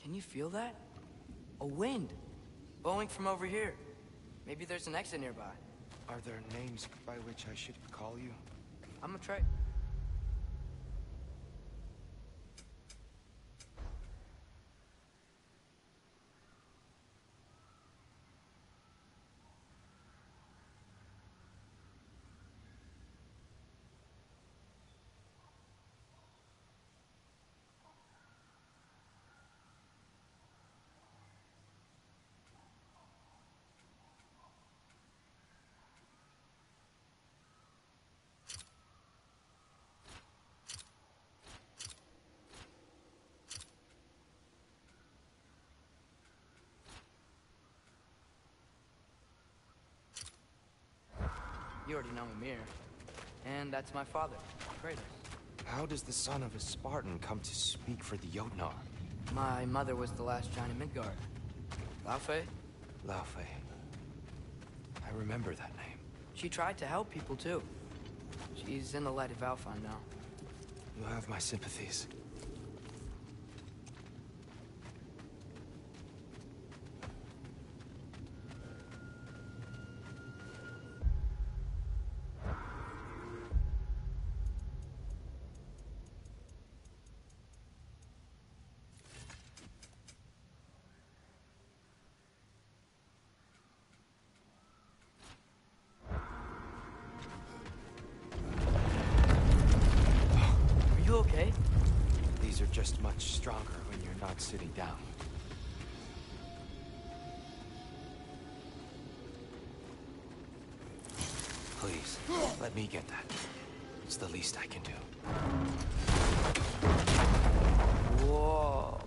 Can you feel that? A wind. Blowing from over here. Maybe there's an exit nearby. Are there names by which I should call you? I'm gonna try... You already know Mimir. And that's my father, Kurdesh. How does the son of a Spartan come to speak for the Jotnar? My mother was the last giant in Midgard. Laufey? Laufey. I remember that name. She tried to help people too. She's in the light of Valfheim now. You have my sympathies. Okay? These are just much stronger when you're not sitting down. Please, let me get that. It's the least I can do. Whoa.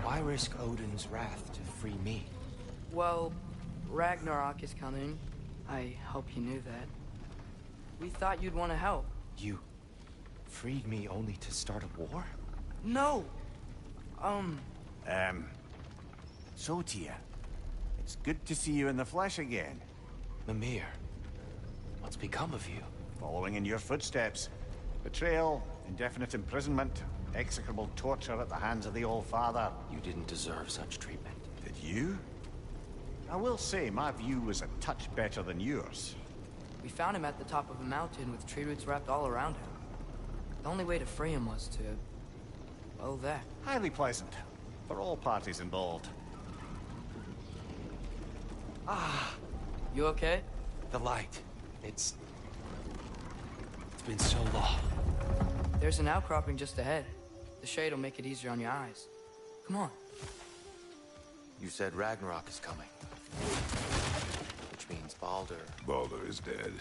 Why risk Odin's wrath to free me? Well, Ragnarok is coming. I hope you knew that. We thought you'd want to help. You freed me only to start a war? No! So, Tia, it's good to see you in the flesh again. Mimir, what's become of you? Following in your footsteps. Betrayal, indefinite imprisonment, execrable torture at the hands of the Old Father. You didn't deserve such treatment. Did you? I will say, my view was a touch better than yours. We found him at the top of a mountain with tree roots wrapped all around him. The only way to free him was to... well, that. Highly pleasant. For all parties involved. Ah, you okay? The light. It's been so long. There's an outcropping just ahead. The shade will make it easier on your eyes. Come on. You said Ragnarok is coming. Which means Baldur. Baldur is dead.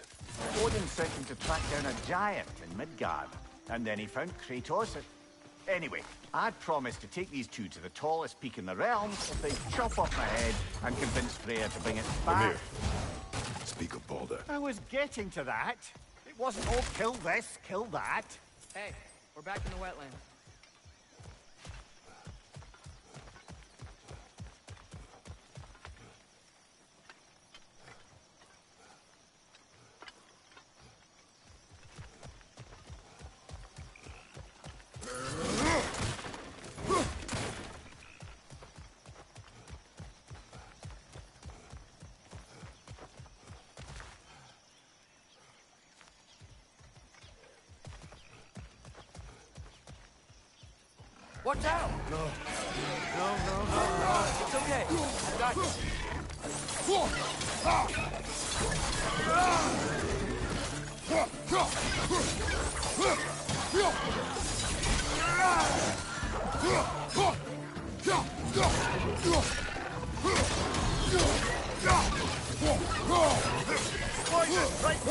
Odin sent him to track down a giant in Midgard, and then he found Kratos. Anyway, I'd promised to take these two to the tallest peak in the realm if they chop off my head and convince Freya to bring it back. Mimir, speak of Baldur. I was getting to that. It wasn't, oh, kill this, kill that. Hey, we're back in the wetlands. Watch out! No. No. It's okay. I've got you.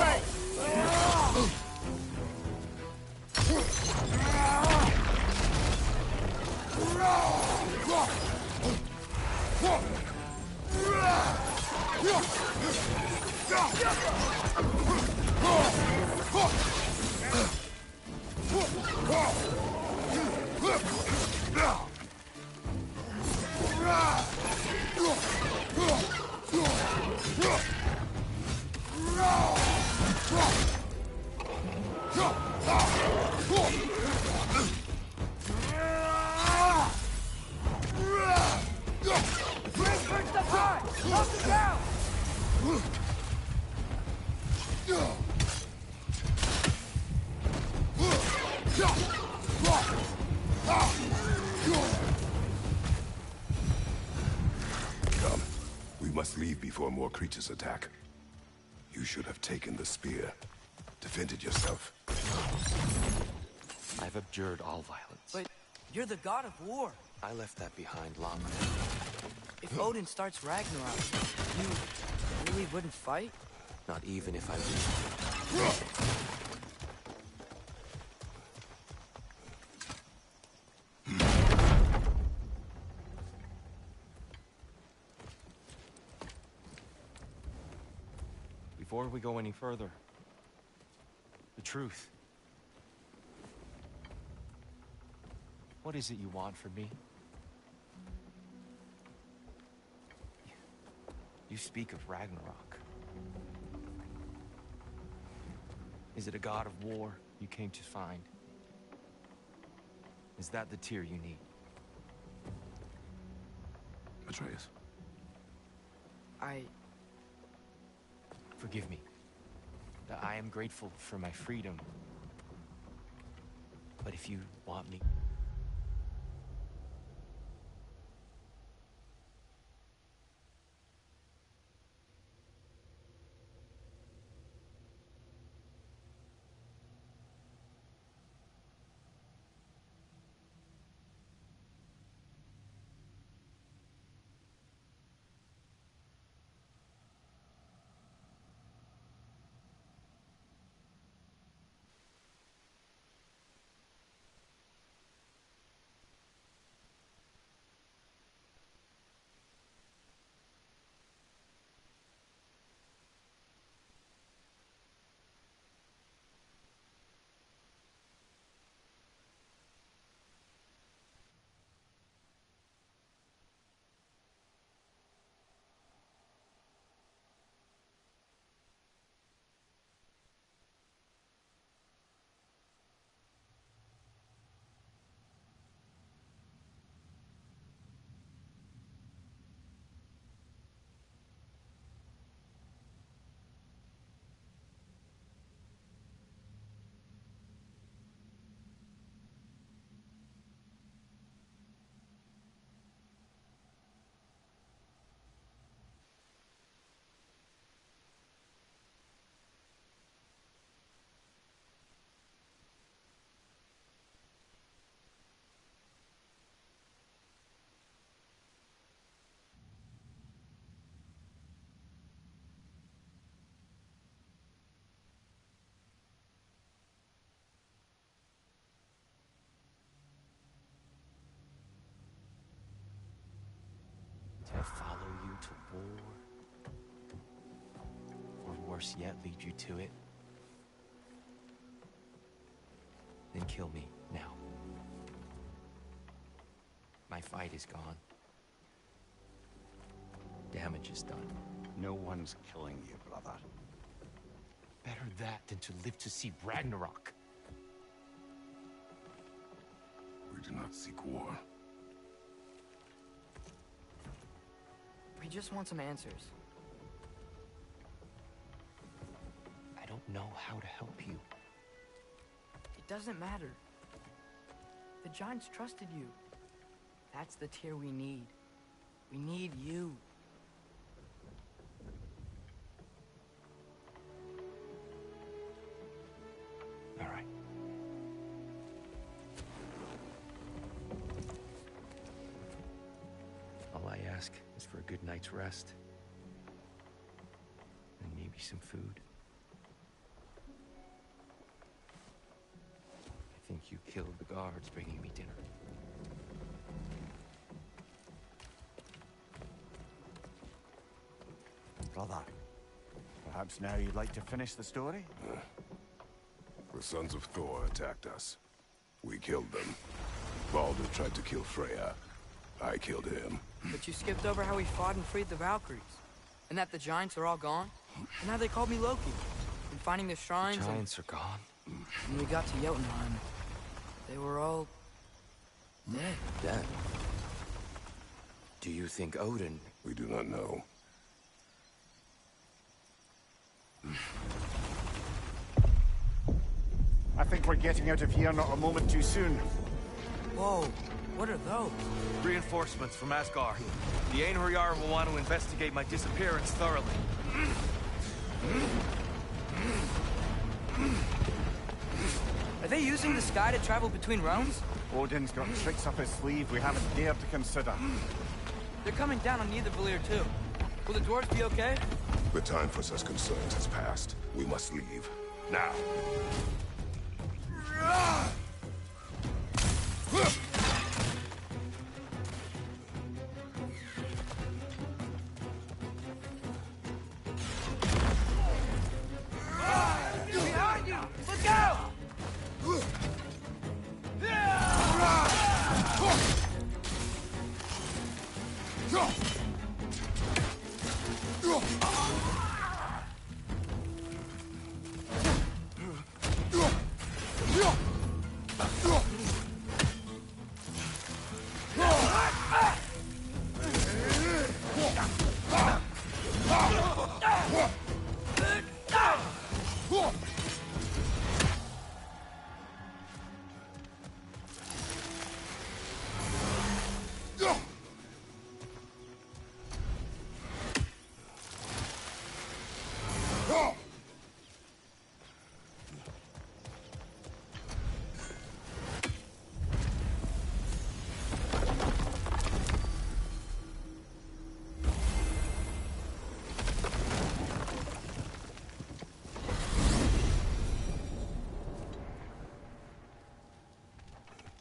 Right. must leave before more creatures attack. You should have taken the spear. Defended yourself. I've abjured all violence. But you're the god of war. I left that behind long ago. If Odin starts Ragnarok, you really wouldn't fight? Not even if I wished to. Before we go any further, the truth. What is it you want from me? You speak of Ragnarok. Is it a god of war you came to find? Is that the tear you need? Atreus. Forgive me. I am grateful for my freedom. But if you want me... To follow you to war? Or worse yet, lead you to it? Then kill me, now. My fight is gone. Damage is done. No one's killing you, brother. Better that than to live to see Ragnarok. We do not seek war. We just want some answers. I don't know how to help you. It doesn't matter. The Giants trusted you. That's the tear we need. We need you. All right. All I ask is for a good night's rest. And maybe some food. I think you killed the guards bringing me dinner. Brother, perhaps now you'd like to finish the story? The sons of Thor attacked us. We killed them. Baldur tried to kill Freya. I killed him. But you skipped over how we fought and freed the Valkyries. And that the Giants are all gone. And how they called me Loki. And finding the shrines The Giants are gone. When we got to Jotunheim, they were all... dead. Dead? Do you think Odin... We do not know. I think we're getting out of here not a moment too soon. Whoa, What are those? Reinforcements from Asgard. The Einherjar will want to investigate my disappearance thoroughly. Are they using the sky to travel between realms? Odin's got tricks up his sleeve we haven't dared to consider. They're coming down on Nidavellir too. Will the dwarves be okay? The time for such concerns has passed. We must leave. Now. Behind you! Look out!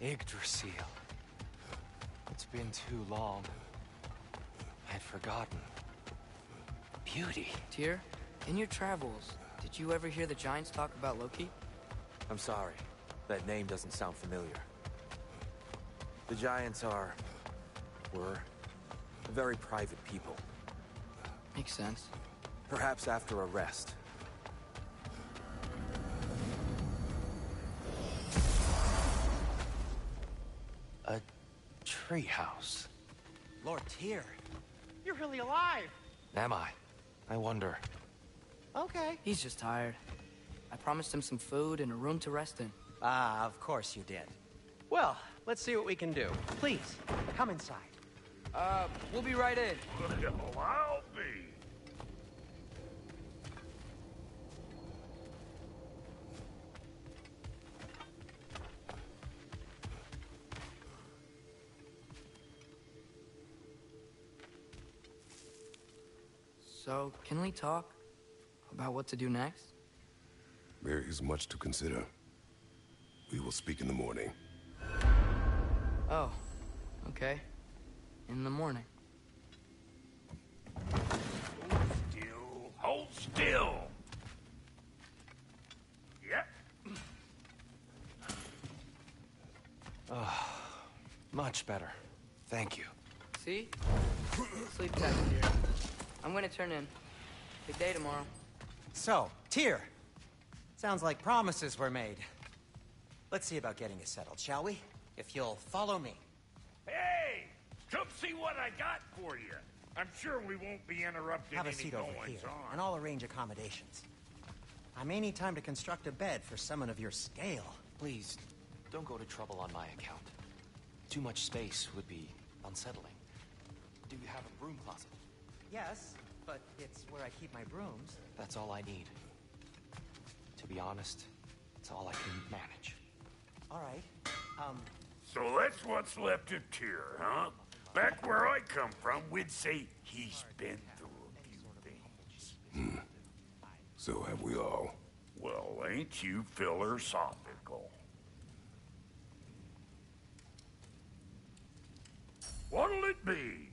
Yggdrasil. It's been too long. I'd forgotten. Beauty. Tyr, in your travels, did you ever hear the Giants talk about Loki? I'm sorry. That name doesn't sound familiar. The Giants were very private people. Makes sense. Perhaps after a rest. A treehouse. Lord Tyr, you're really alive. Am I? I wonder. Okay. He's just tired. I promised him some food and a room to rest in. Ah, of course you did. Well, let's see what we can do. Please, come inside. We'll be right in. Well, I'll be. So, can we talk about what to do next? There is much to consider. We will speak in the morning. Oh, okay. In the morning. Still, hold still. Yep. Much better. Thank you. See? Sleep tight here. I'm gonna turn in. Big day tomorrow. So, Tyr. Sounds like promises were made. Let's see about getting it settled, shall we? If you'll follow me. Hey, come see what I got for you. I'm sure we won't be interrupting Have a any seat over here, goings-on. and I'll arrange accommodations. I may need time to construct a bed for someone of your scale. Please, don't go to trouble on my account. Too much space would be unsettling. Do you have a broom closet? Yes, but it's where I keep my brooms. That's all I need. To be honest, it's all I can manage. All right. So that's what's left of Tyr, huh? Back where I come from, we'd say he's been through a few things. So have we all. Well, ain't you philosophical? What'll it be?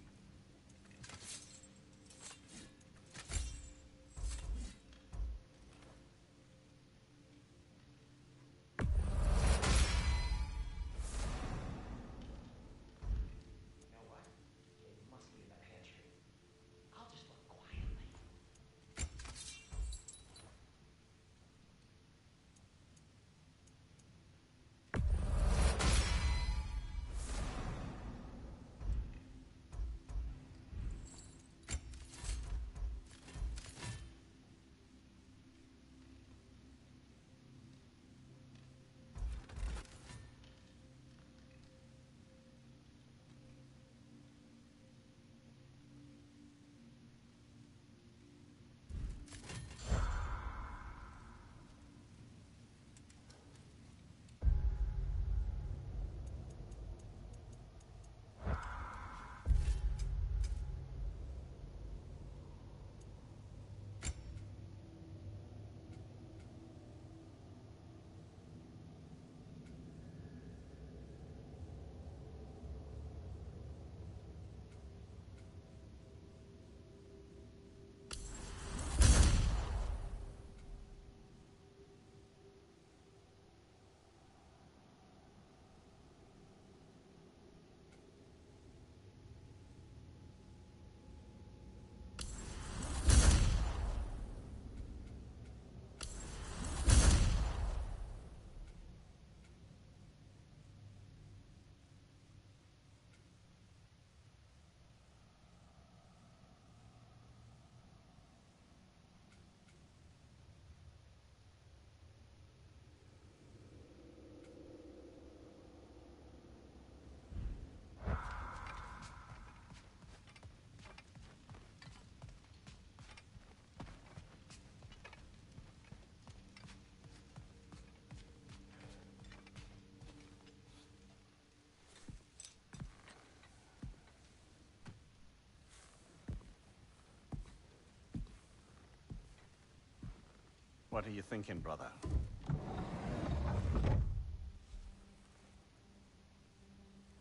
What are you thinking, brother?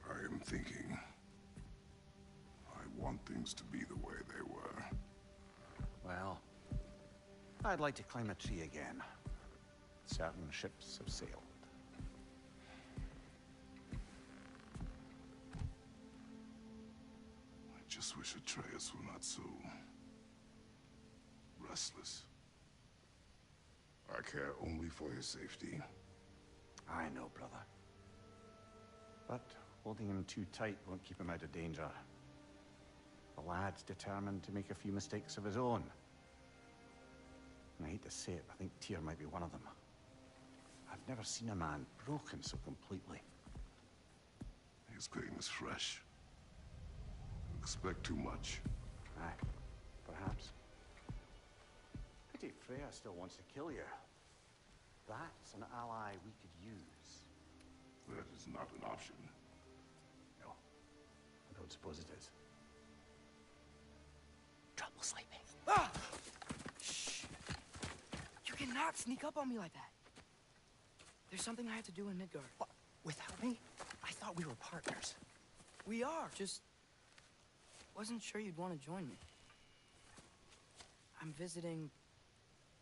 I am thinking. I want things to be the way they were. Well, I'd like to climb a tree again. Certain ships have sailed. I just wish Atreus were not so restless. I care only for his safety. I know, brother. But holding him too tight won't keep him out of danger. The lad's determined to make a few mistakes of his own. And I hate to say it, I think Tyr might be one of them. I've never seen a man broken so completely. His pain is fresh. You expect too much. Aye, perhaps. Pity Freya still wants to kill you. That's an ally we could use. That is not an option. No, I don't suppose it is. Trouble sleeping. Ah! Shh. You cannot sneak up on me like that. There's something I have to do in Midgard. What? Without me? I thought we were partners. We are, just wasn't sure you'd want to join me. I'm visiting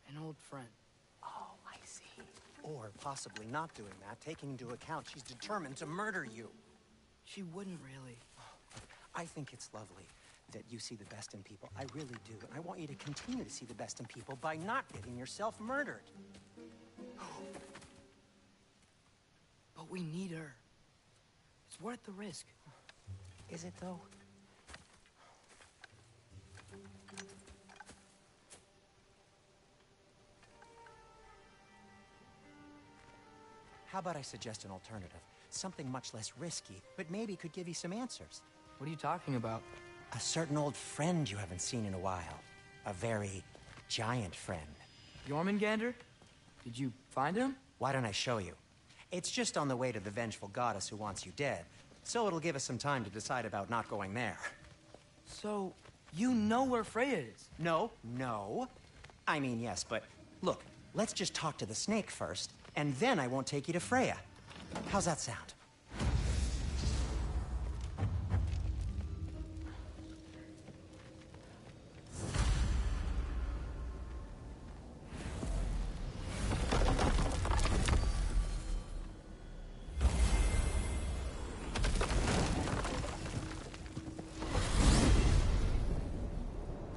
an old friend. Oh, I see. Or possibly not doing that, taking into account she's determined to murder you. She wouldn't really. I think it's lovely that you see the best in people. I really do. And I want you to continue to see the best in people by not getting yourself murdered. But we need her. It's worth the risk. Is it, though? How about I suggest an alternative? Something much less risky, but maybe could give you some answers. What are you talking about? A certain old friend you haven't seen in a while. A very giant friend. Jormungandr? Did you find him? Why don't I show you? It's just on the way to the vengeful goddess who wants you dead. So it'll give us some time to decide about not going there. So, you know where Freya is? No. I mean, yes, but look, let's just talk to the snake first, and then I won't take you to Freya. How's that sound?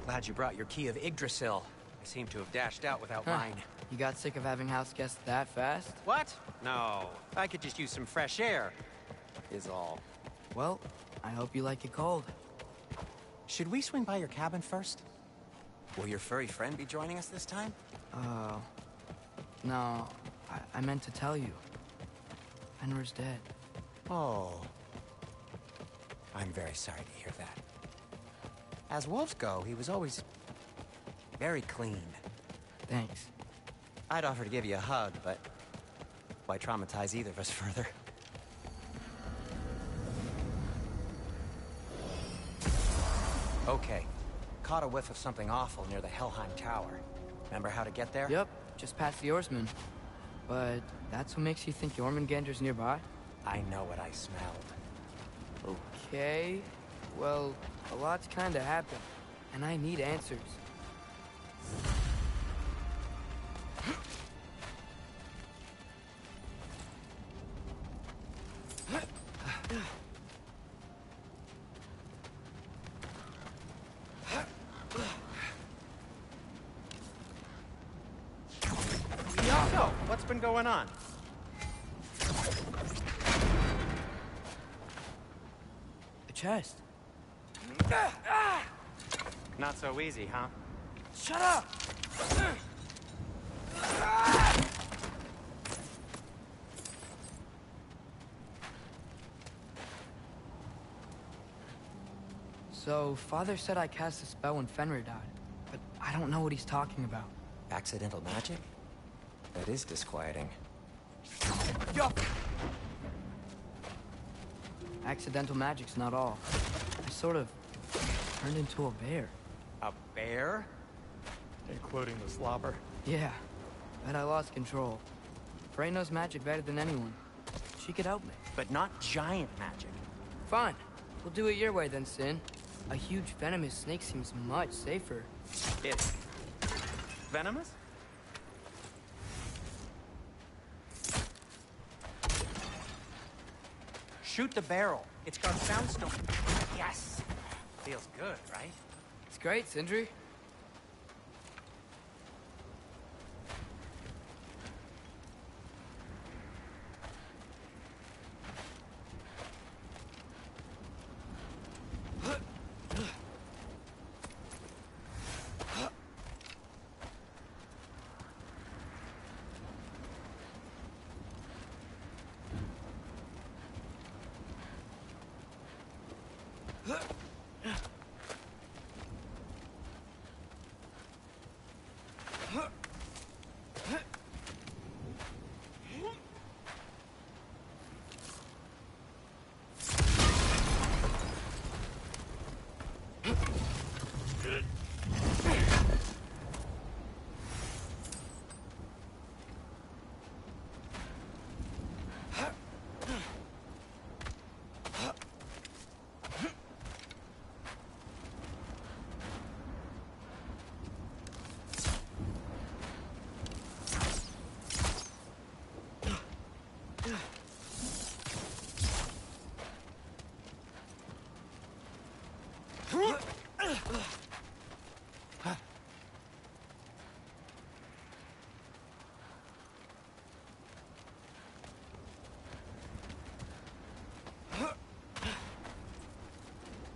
Glad you brought your key of Yggdrasil. I seem to have dashed out without mine. You got sick of having house guests that fast? What? No. I could just use some fresh air, is all. Well, I hope you like it cold. Should we swing by your cabin first? Will your furry friend be joining us this time? No. I meant to tell you. Fenrir's dead. Oh. I'm very sorry to hear that. As wolves go, he was always very clean. Thanks. I'd offer to give you a hug, but why traumatize either of us further? Okay. Caught a whiff of something awful near the Helheim Tower. Remember how to get there? Yep, just past the Oarsman. But that's what makes you think Jormungandr's nearby? I know what I smelled. Okay. Well, a lot's kinda happened, and I need answers. So, what's been going on? A chest. Not so easy, huh? Shut up! So, Father said I cast a spell when Fenrir died, but I don't know what he's talking about. Accidental magic? That is disquieting. Yup! Accidental magic's not all. I sort of turned into a bear. A bear? Including the slobber? Yeah. but I lost control. Frey knows magic better than anyone. She could help me. But not giant magic. Fine. We'll do it your way then, Sin. A huge venomous snake seems much safer. It's... venomous? Shoot the barrel. It's got soundstone. Yes! Feels good, right? It's great, Sindri.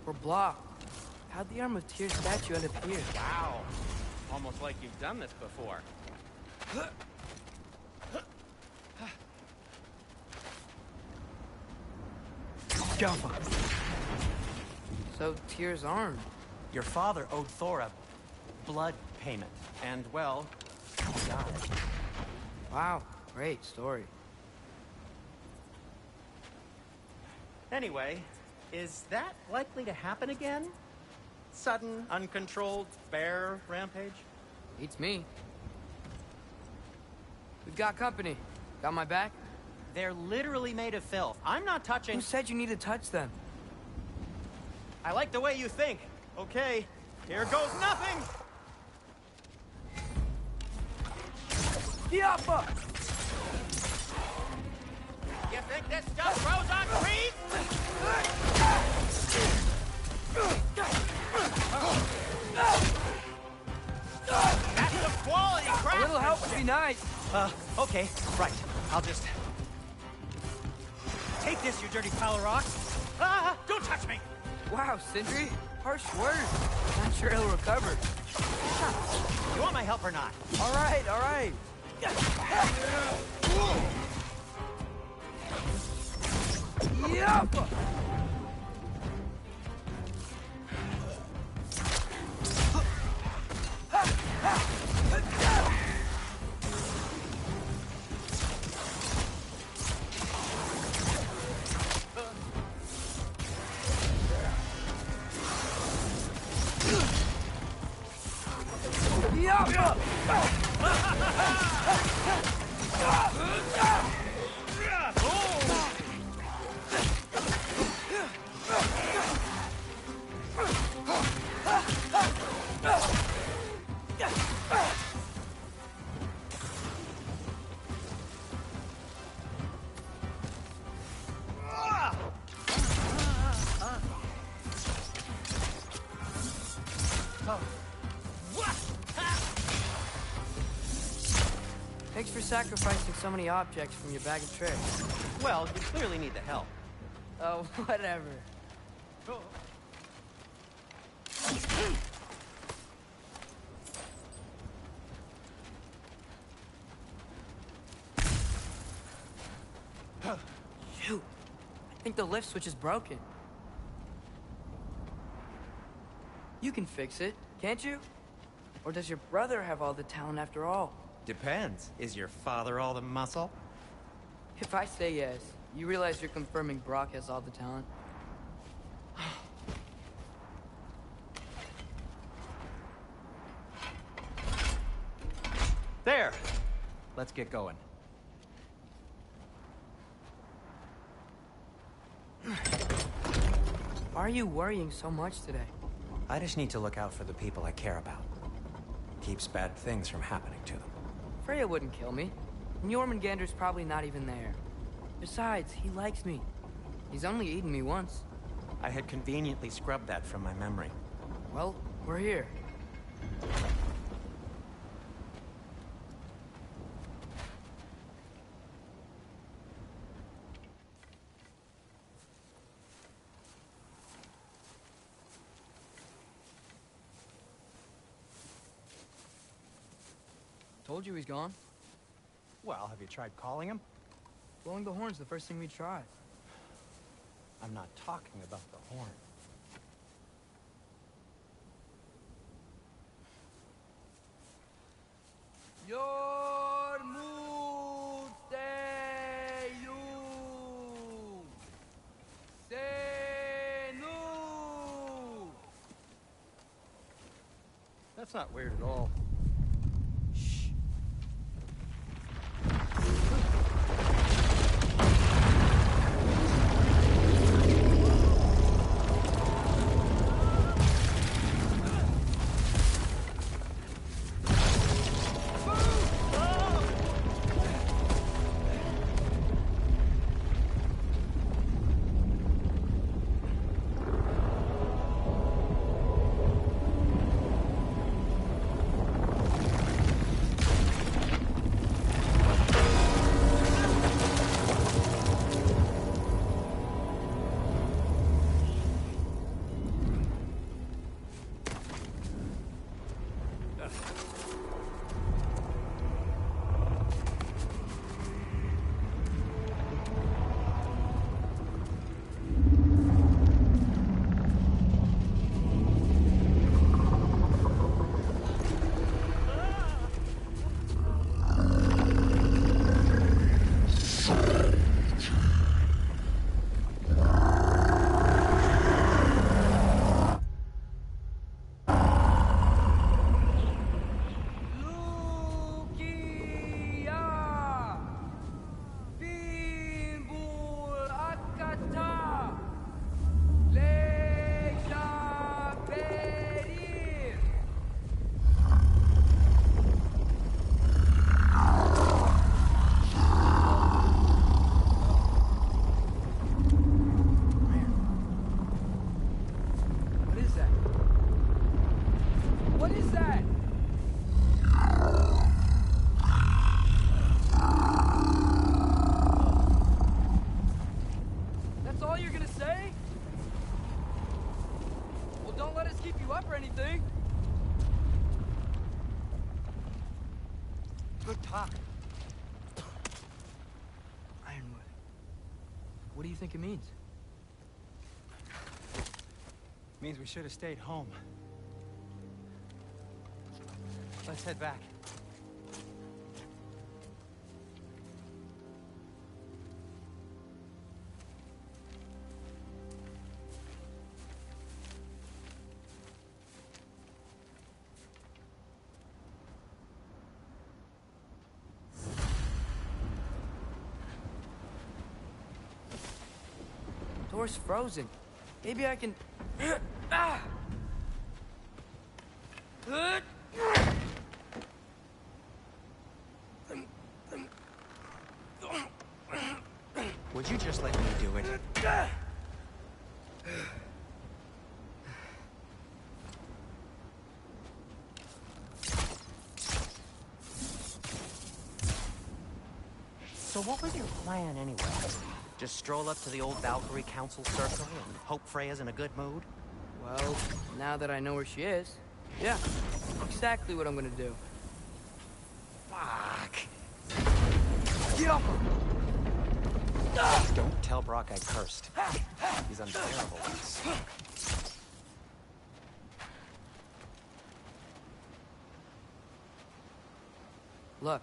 We're blocked. How'd the Arm of Tears statue end up here? Wow. Almost like you've done this before. So, Tyr's arm. Your father owed Thor a blood payment. And, well, he died. Wow, great story. Anyway, is that likely to happen again? Sudden, uncontrolled bear rampage? Beats me. We've got company. Got my back? They're literally made of filth. I'm not touching... Who said you need to touch them? I like the way you think. Okay, here goes nothing! Yappa! You think this stuff grows on trees? That's some quality crap! A little help would be nice. Okay, right. I'll just... Take this, you dirty pile of rocks! Ah! Don't touch me! Wow, Sindri. Harsh words. Not sure he'll recover. You want my help or not? All right, all right. Yappa! Thanks for sacrificing so many objects from your bag of tricks. Well, you clearly need the help. Oh, whatever. Shoot. I think the lift switch is broken. You can fix it, can't you? Or does your brother have all the talent after all? Depends. Is your father all the muscle? If I say yes, you realize you're confirming Brock has all the talent? There! Let's get going. Why are you worrying so much today? I just need to look out for the people I care about. Keeps bad things from happening to them. Freya wouldn't kill me. And Jormungandr's probably not even there. Besides, he likes me. He's only eaten me once. I had conveniently scrubbed that from my memory. Well, we're here. Told you he's gone. Well, have you tried calling him? Blowing the horn's the first thing we tried. I'm not talking about the horn. That's not weird at all. Good talk. Ironwood. What do you think it means? Means we should have stayed home. Let's head back. Door's frozen. Maybe I can... Ah! Would you just let me do it? So what was your plan anyway? Just stroll up to the old Valkyrie Council circle and hope Freya's in a good mood? Well, now that I know where she is, yeah, exactly what I'm gonna do. Fuck! Get off her! Don't tell Brock I cursed. He's unbearable. Look,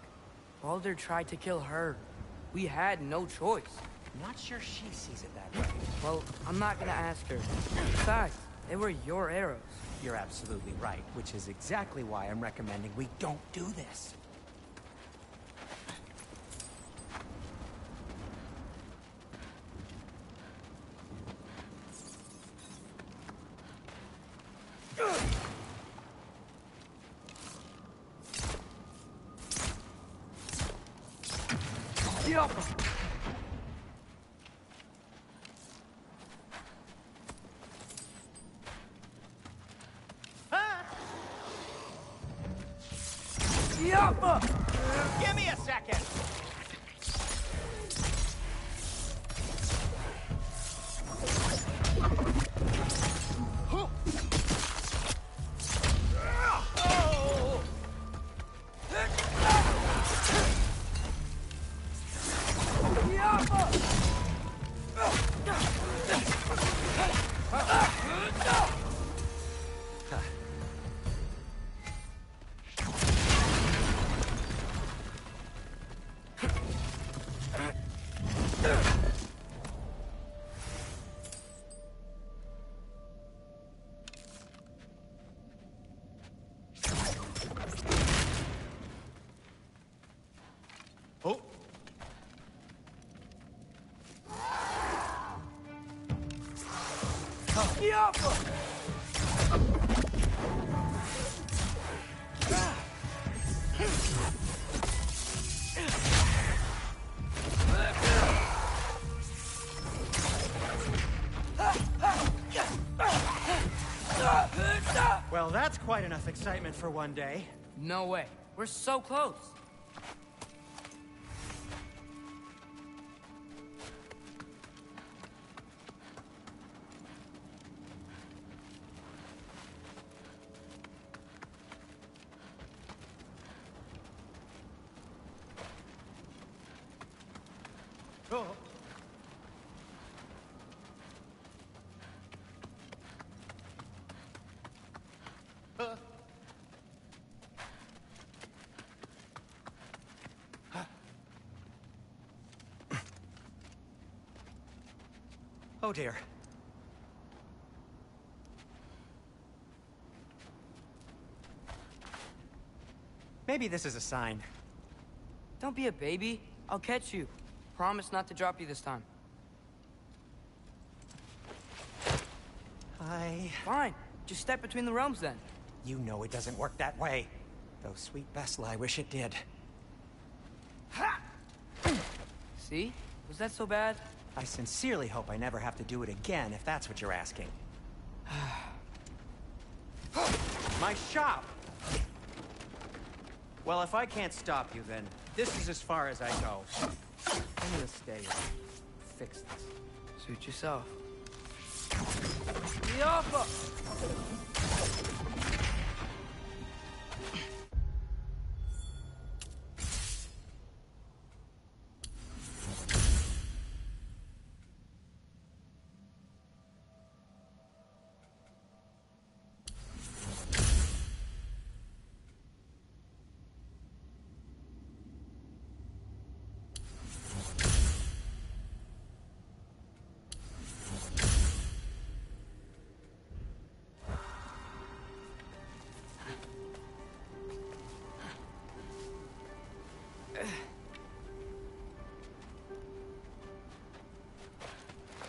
Baldur tried to kill her. We had no choice. I'm not sure she sees it that way. Well, I'm not gonna ask her. Besides, they were your arrows. You're absolutely right, which is exactly why I'm recommending we don't do this. Give me a second! Oh! Well, that's quite enough excitement for one day. No way. We're so close. Oh. Oh dear. Maybe this is a sign. Don't be a baby. I'll catch you. Promise not to drop you this time. Fine. Just step between the realms then. You know it doesn't work that way. Though sweet Bessel, I wish it did. See? Was that so bad? I sincerely hope I never have to do it again, if that's what you're asking. My shop! Well, if I can't stop you, then this is as far as I go. I'm gonna stay and fix this. Suit yourself. Yoppa!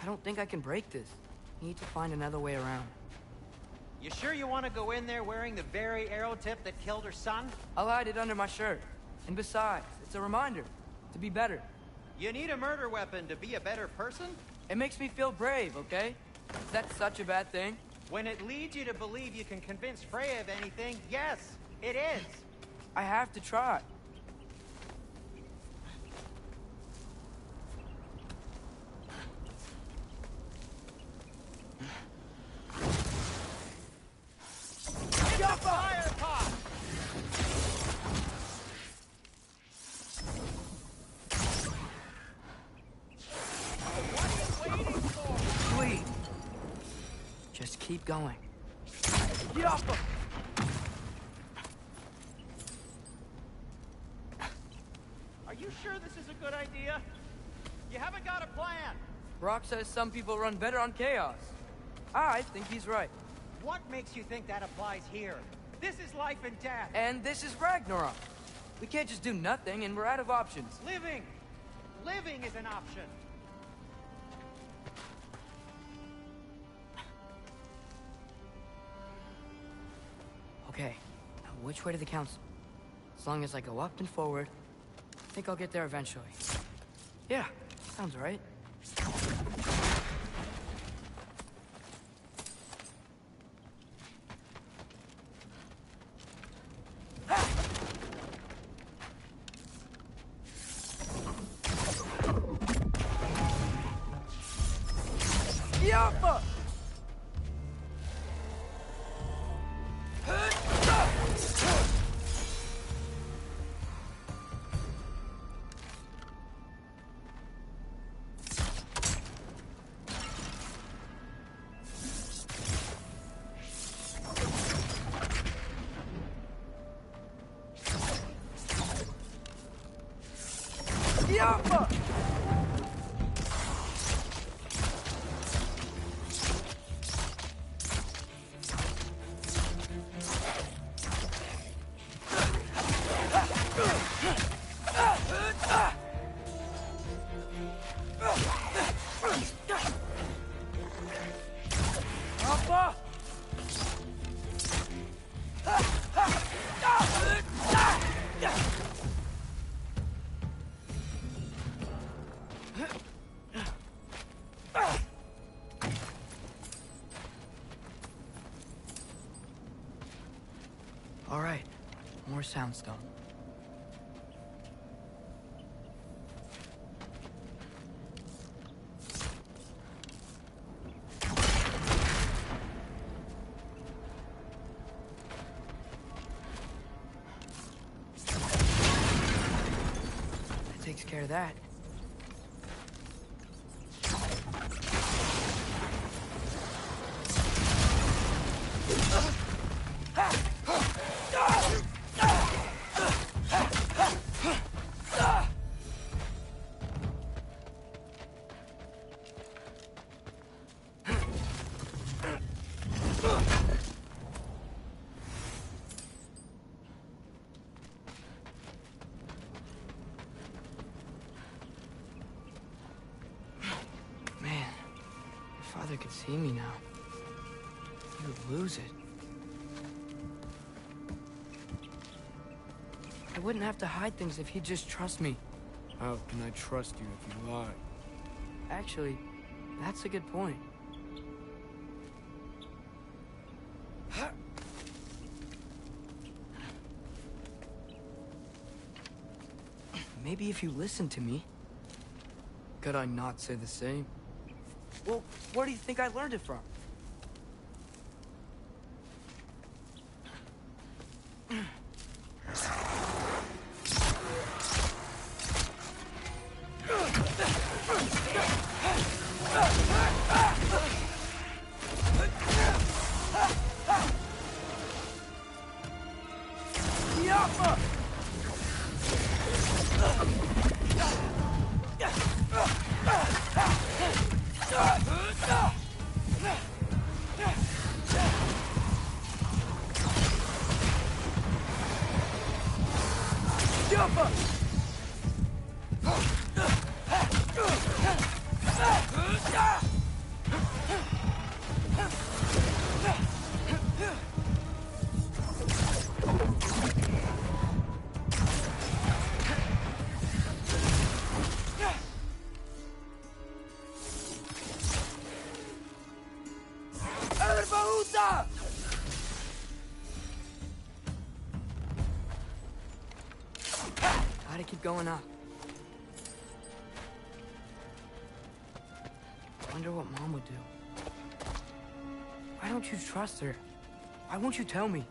I don't think I can break this. Need to find another way around. You sure you want to go in there wearing the very arrow tip that killed her son? I'll hide it under my shirt. And besides, it's a reminder to be better. You need a murder weapon to be a better person? It makes me feel brave, okay? Is that such a bad thing? When it leads you to believe you can convince Freya of anything, yes, it is. I have to try. Fire pot! What are you waiting for? Sweet. Just keep going. Get off the... Are you sure this is a good idea? You haven't got a plan. Brock says some people run better on chaos. I think he's right. What makes you think that applies here? This is life and death. And this is Ragnarok. We can't just do nothing, and we're out of options. Living! Living is an option. Okay, now which way to the council? As long as I go up and forward, I think I'll get there eventually. Yeah, sounds right. Yappa! Yappa! Yappa! All right, more soundstone. That takes care of that. Man, if Father could see me now, he would lose it. I wouldn't have to hide things if he'd just trust me. How can I trust you if you lie? Actually, that's a good point. Maybe if you listen to me. Could I not say the same? Well, where do you think I learned it from? Yappa! Yappa! Erbaúda! Gotta keep going up. Wonder what Mom would do. Why don't you trust her? Why won't you tell me?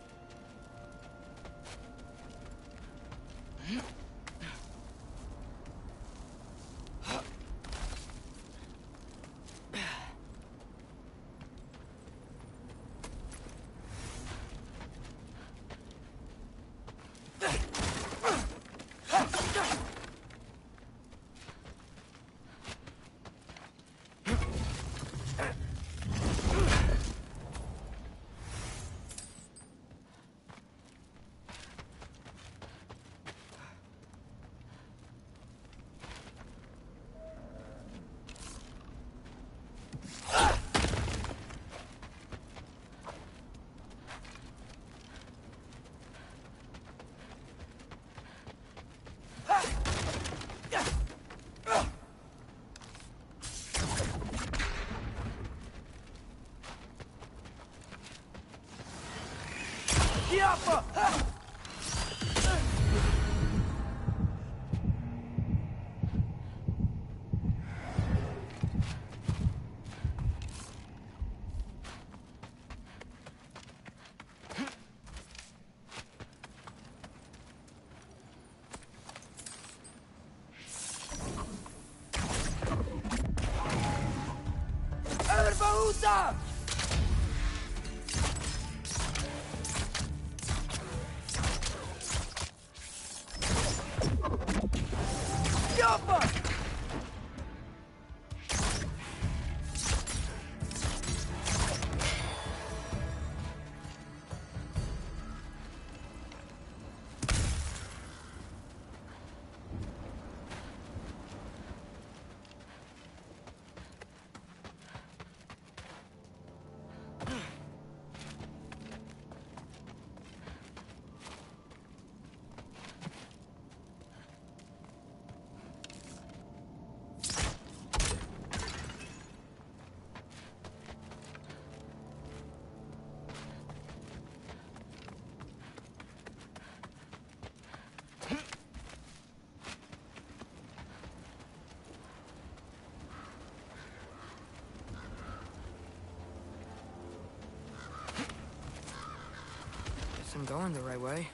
Guess I'm going the right way.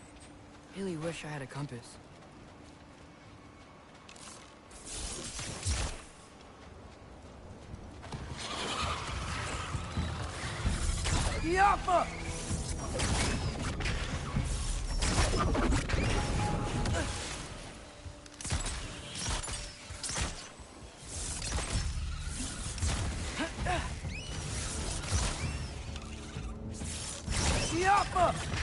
Really wish I had a compass. Yappa! Yappa!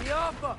Yappa!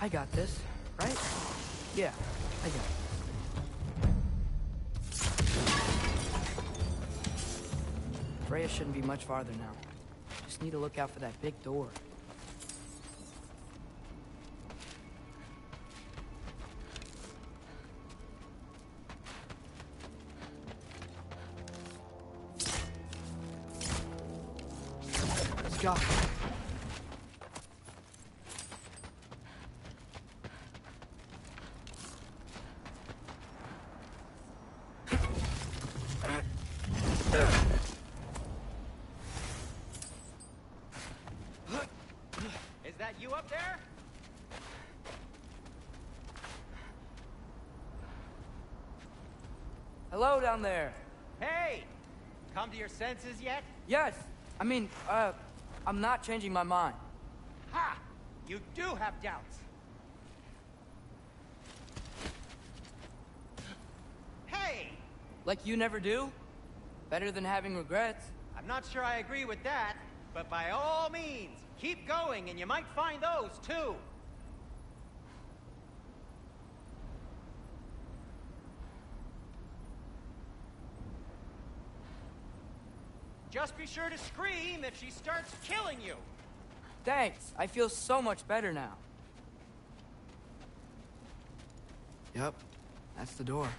I got this, right? Yeah, I got it. Freya shouldn't be much farther now. Just need to look out for that big door. Let's go. Is that you up there? Hello down there. Hey! Come to your senses yet? Yes, I mean, I'm not changing my mind. Ha! You do have doubts. Hey! Like you never do? Better than having regrets. I'm not sure I agree with that, but by all means, keep going and you might find those too. Just be sure to scream if she starts killing you. Thanks, I feel so much better now. Yep, that's the door.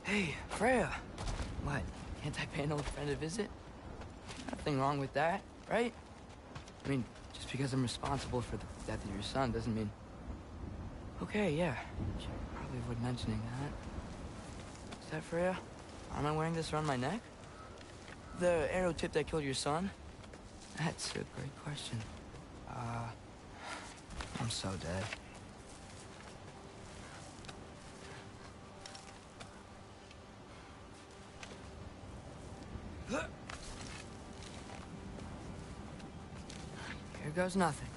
Hey, Freya. What, can't I pay an old friend a visit? Nothing wrong with that, right? I mean, just because I'm responsible for the death of your son doesn't mean... Okay, yeah. Should probably avoid mentioning that. Is that Freya? Am I wearing this around my neck? The arrow tip that killed your son? That's a great question. I'm so dead. Here goes nothing.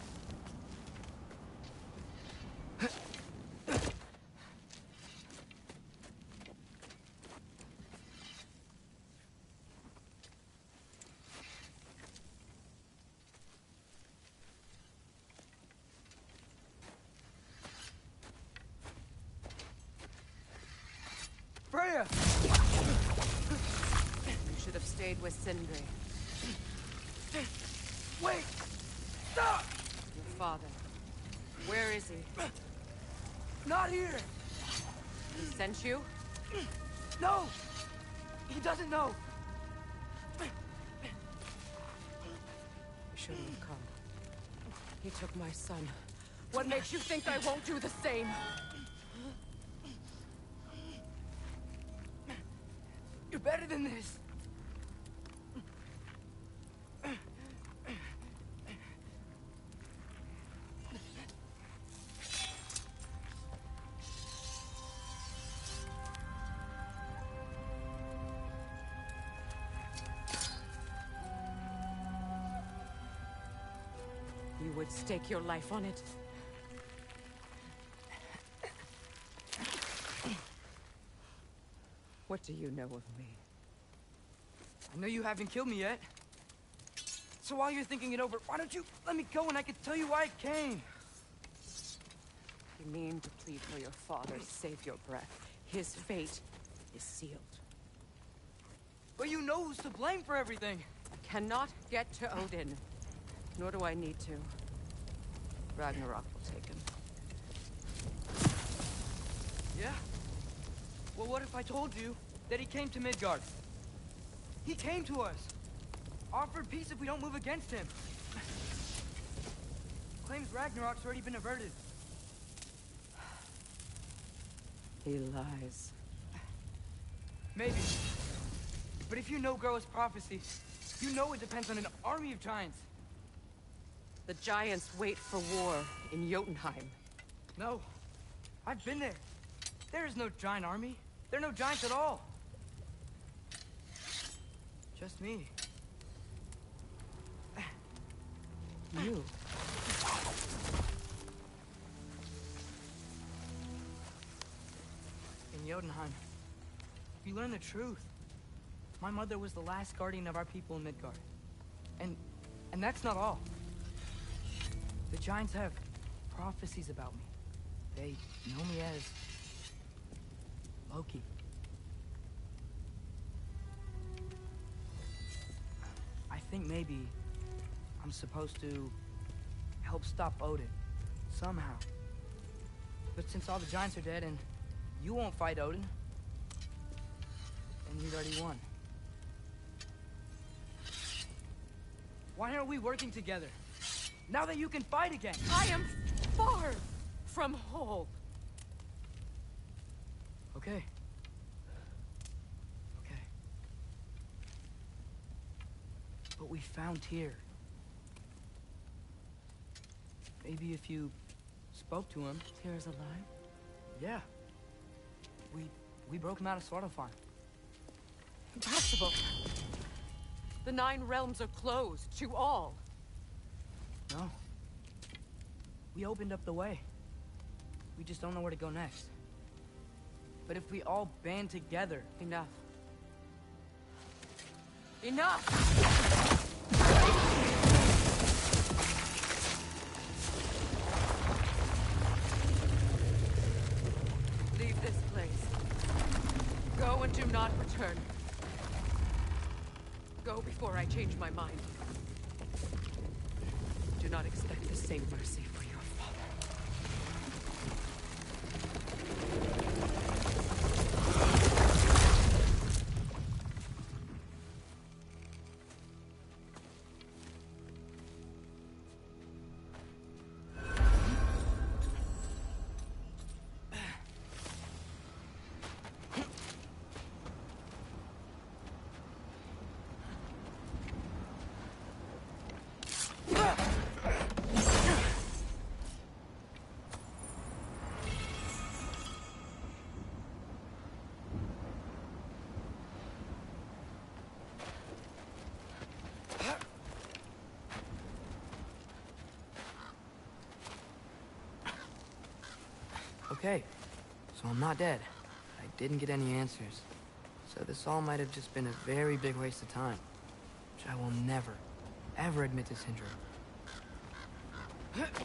Freya! You should have stayed with Sindri. Wait! Stop! Your father. Where is he? Not here! He sent you? No! He doesn't know! You shouldn't have come. He took my son. What makes you think I won't do the same? You're better than this! You would stake your life on it. What do you know of me? I know you haven't killed me yet. So while you're thinking it over, why don't you let me go and I can tell you why I came? You mean to plead for your father, save your breath. His fate is sealed. But you know who's to blame for everything. I cannot get to Odin. Nor do I need to. Ragnarok will take him. Yeah? Well, what if I told you that he came to Midgard? He came to us. Offered peace if we don't move against him. Claims Ragnarok's already been averted. He lies. Maybe. But if you know Groa's prophecy, you know it depends on an army of giants. The giants wait for war in Jotunheim. No. I've been there. There is no giant army. There are no giants at all. Just me. You. Jotunheim. You learn the truth. My mother was the last guardian of our people in Midgard. And that's not all. The giants have prophecies about me. They know me as Loki. I think maybe I'm supposed to help stop Odin, somehow. But since all the giants are dead and you won't fight Odin, then he's already won. Why aren't we working together? Now that you can fight again! I am far from whole. Okay. Okay. But we found Tyr. Maybe if you spoke to him... Tyr's alive? Yeah. We broke him out of Svartalfheim. Impossible. The 9 realms are closed to all. No. We opened up the way. We just don't know where to go next. But if we all band together... Enough. Enough! Leave this place. Go and do not return. Go before I change my mind. Do not expect the same mercy for your father. Okay, so I'm not dead. I didn't get any answers. So this all might have just been a very big waste of time. Which I will never, ever admit to Sindri. It's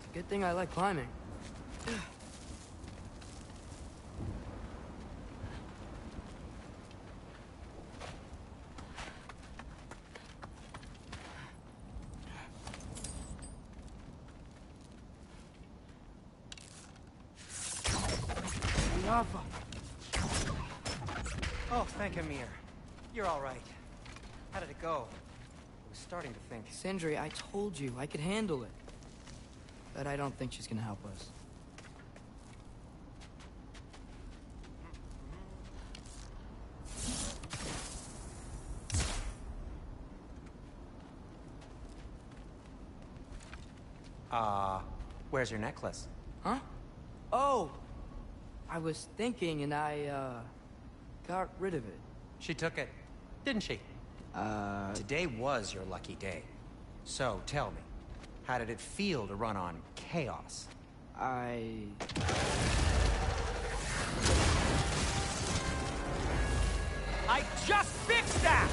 a good thing I like climbing. Oh, thank Amir. You're all right. How did it go? I was starting to think. Sindri, I told you I could handle it. But I don't think she's gonna help us. Where's your necklace? Huh? Oh! I was thinking and I, got rid of it. She took it, didn't she? Today was your lucky day. So, tell me, how did it feel to run on chaos? I just fixed that!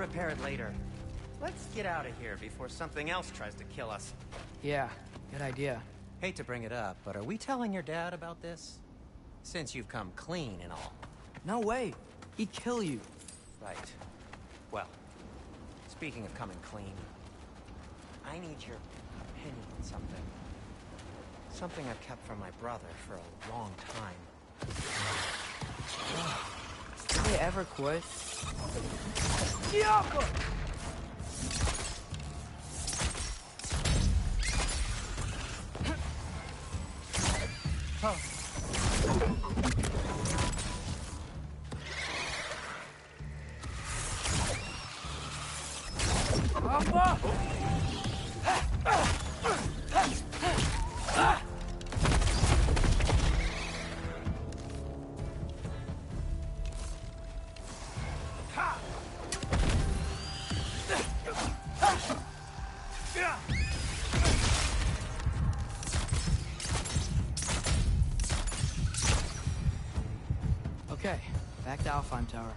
repair it later. Let's get out of here before something else tries to kill us. Yeah, good idea. Hate to bring it up, but are we telling your dad about this? Since you've come clean and all. No way. He'd kill you. Right. Well, speaking of coming clean, I need your opinion on something. Something I've kept from my brother for a long time. Did they ever quit? Okay, back to Alfheim Tower.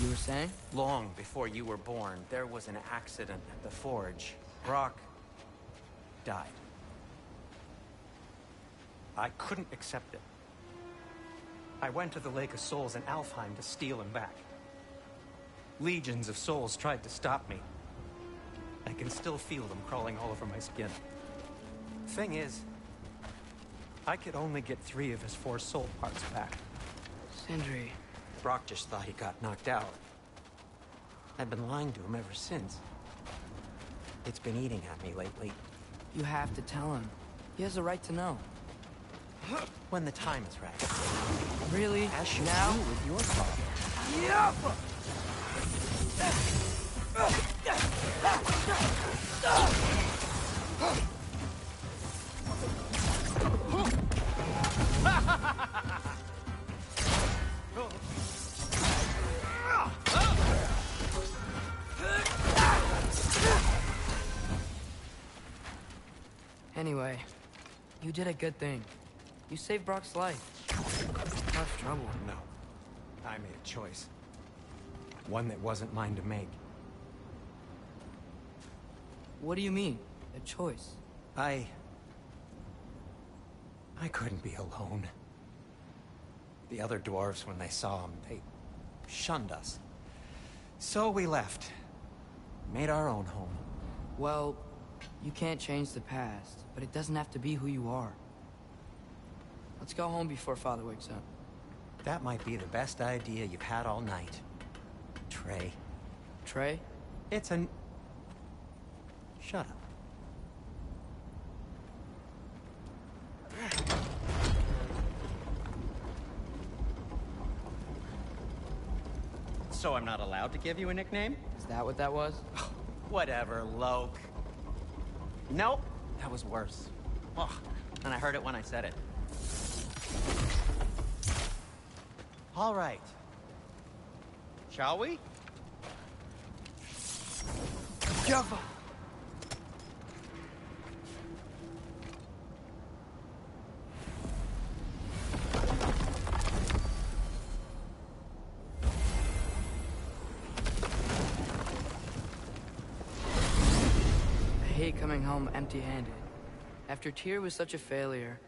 You were saying? Long before you were born, there was an accident at the forge. Brock died. I couldn't accept it. I went to the Lake of Souls in Alfheim to steal him back. Legions of souls tried to stop me. I can still feel them crawling all over my skin. Thing is, I could only get 3 of his 4 soul parts back. Sindri. Brock just thought he got knocked out. I've been lying to him ever since. It's been eating at me lately. You have to tell him. He has a right to know. When the time is right. Really? As you Now? do with your father. Yup! Anyway, you did a good thing. You saved Brock's life. Tough trouble. No. I made a choice. One that wasn't mine to make. What do you mean? A choice? I couldn't be alone. The other dwarves, when they saw him, they shunned us. So we left. Made our own home. Well, you can't change the past, but it doesn't have to be who you are. Let's go home before Father wakes up. That might be the best idea you've had all night. Trey. Trey? It's an... Shut up. So I'm not allowed to give you a nickname? Is that what that was? Whatever, Loke. Nope, that was worse. Ugh, and I heard it when I said it. All right. Shall we? Java! I hate coming home empty-handed. After Tyr was such a failure,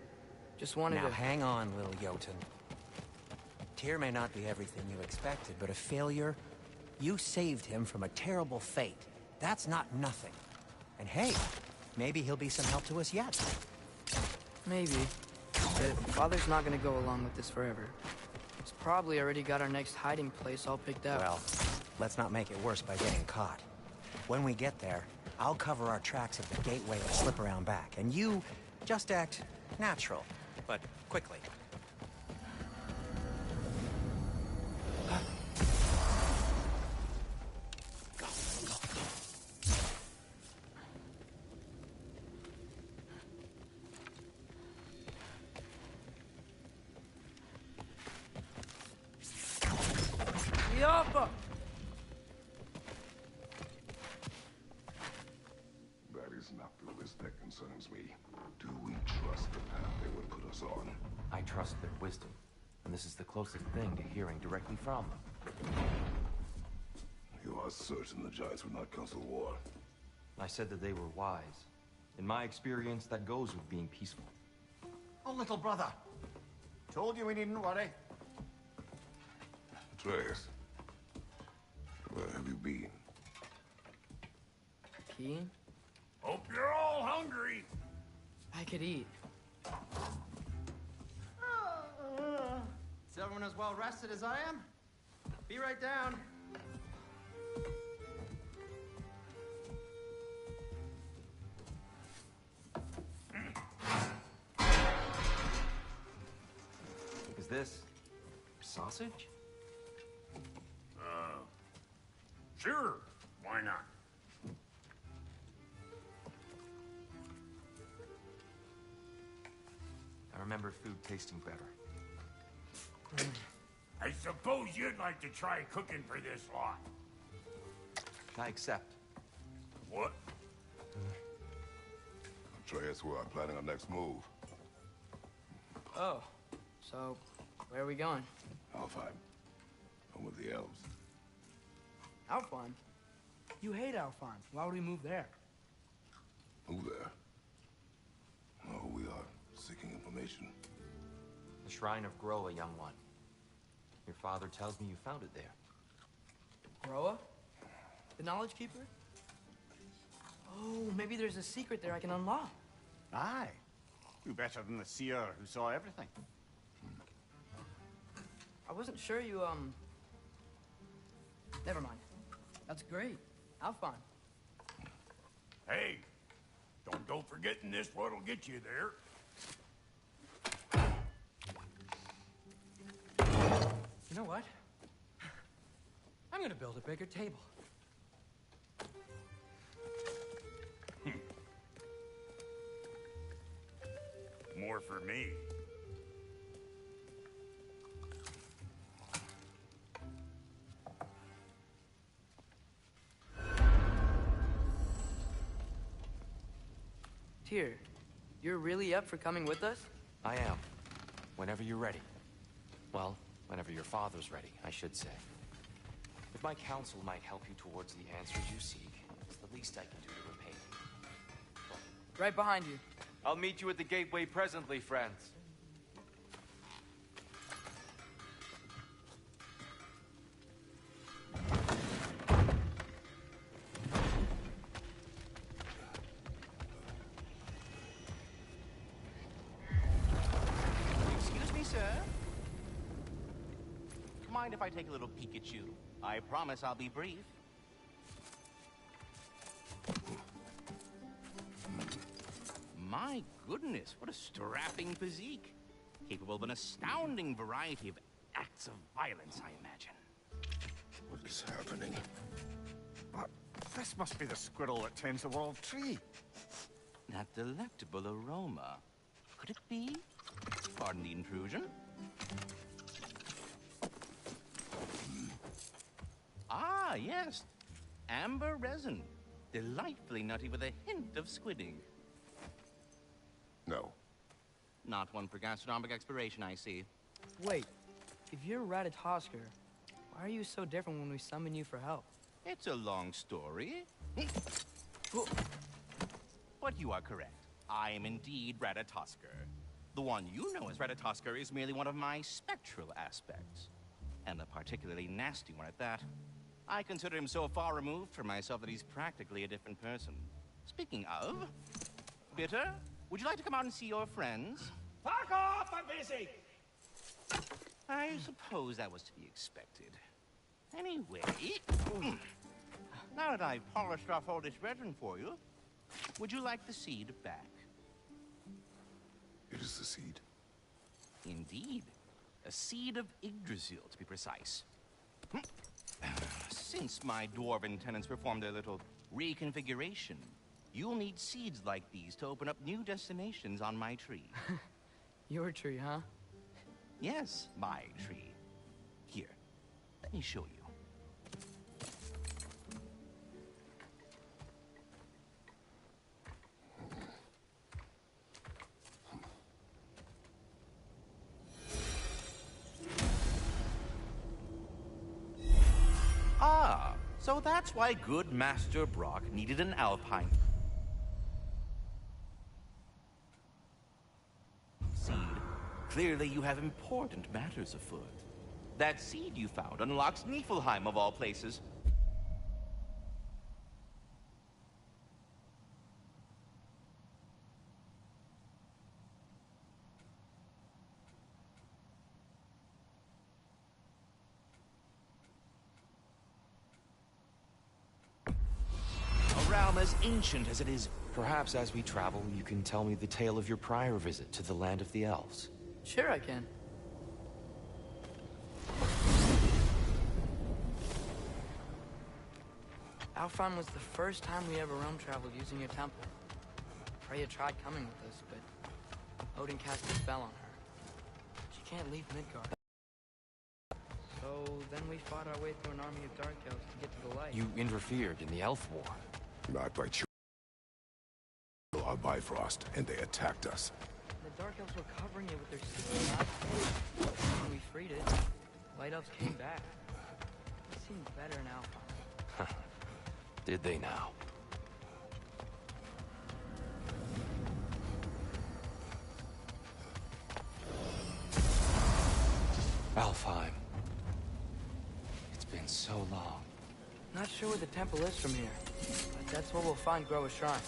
just wanted Now to... hang on, little Jotun. Tyr may not be everything you expected, but a failure? You saved him from a terrible fate. That's not nothing. And hey, maybe he'll be some help to us yet. Maybe. But Father's not gonna go along with this forever. He's probably already got our next hiding place all picked out. Well, let's not make it worse by getting caught. When we get there, I'll cover our tracks at the gateway and slip around back. And you just act natural, but quickly. Yoppa! That is not the list that concerns me. Do we trust the path they would put us on? I trust their wisdom, and this is the closest thing to hearing directly from them. You was certain the Giants would not counsel war. I said that they were wise. In my experience, that goes with being peaceful. Oh, little brother. Told you we needn't worry. Atreus, where have you been? Keen? Hope you're all hungry. I could eat. Is everyone as well rested as I am? Be right down. Is this sausage? Sure, why not? I remember food tasting better. I suppose you'd like to try cooking for this lot. I accept. What? Atreus, we're planning our next move. Oh, so where are we going? Alfheim. Home with the elves. Alfheim? You hate Alfheim. Why would we move there? Who there? Oh, we are seeking information. The Shrine of Groa, young one. Your father tells me you found it there. Groa? The Knowledge Keeper? Oh, maybe there's a secret there I can unlock. Aye. Who better than the seer who saw everything? I wasn't sure you, Never mind. That's great. Alfheim. Hey, don't go forgetting this what'll get you there. You know what? I'm gonna build a bigger table. More for me. Tyr, you're really up for coming with us? I am. Whenever you're ready. Well, whenever your father's ready, I should say. If my counsel might help you towards the answers you seek, it's the least I can do to repay you. Right behind you. I'll meet you at the gateway presently, friends. Excuse me, sir. Mind if I take a little peek at you? I promise I'll be brief. My goodness, what a strapping physique. Capable of an astounding variety of acts of violence, I imagine. What is happening? But this must be the squirrel that tends the world tree. That delectable aroma. Could it be? Pardon the intrusion. Ah, yes. Amber resin. Delightfully nutty with a hint of squidding. No. Not one for gastronomic exploration, I see. Wait, if you're Ratatosker, why are you so different when we summon you for help? It's a long story. But you are correct. I am indeed Ratatosker. The one you know as Ratatosker is merely one of my spectral aspects. And a particularly nasty one at that. I consider him so far removed from myself that he's practically a different person. Speaking of, Bitter, would you like to come out and see your friends? Fuck off! I'm busy! I suppose that was to be expected. Anyway, now that I've polished off all this resin for you, would you like the seed back? It is the seed. Indeed. A seed of Yggdrasil, to be precise. Since my dwarven tenants performed their little reconfiguration, you'll need seeds like these to open up new destinations on my tree. Your tree, huh? Yes, my tree. Here, let me show you. So that's why good Master Brock needed an Alpine seed. Clearly you have important matters afoot. That seed you found unlocks Niflheim of all places. A realm as ancient as it is. Perhaps as we travel, you can tell me the tale of your prior visit to the land of the elves. Sure I can. Alfheim was the first time we ever realm traveled using your temple. Freya tried coming with us, but Odin cast a spell on her. She can't leave Midgard. So then we fought our way through an army of dark elves to get to the light. You interfered in the elf war. Not by choice. On Bifrost, and they attacked us. The dark elves were covering it with their secret knives. When we freed it, light elves came back. It seemed better in Alfheim. Did they now? Alfheim. It's been so long. Not sure where the temple is from here, but that's where we'll find Groa's shrine.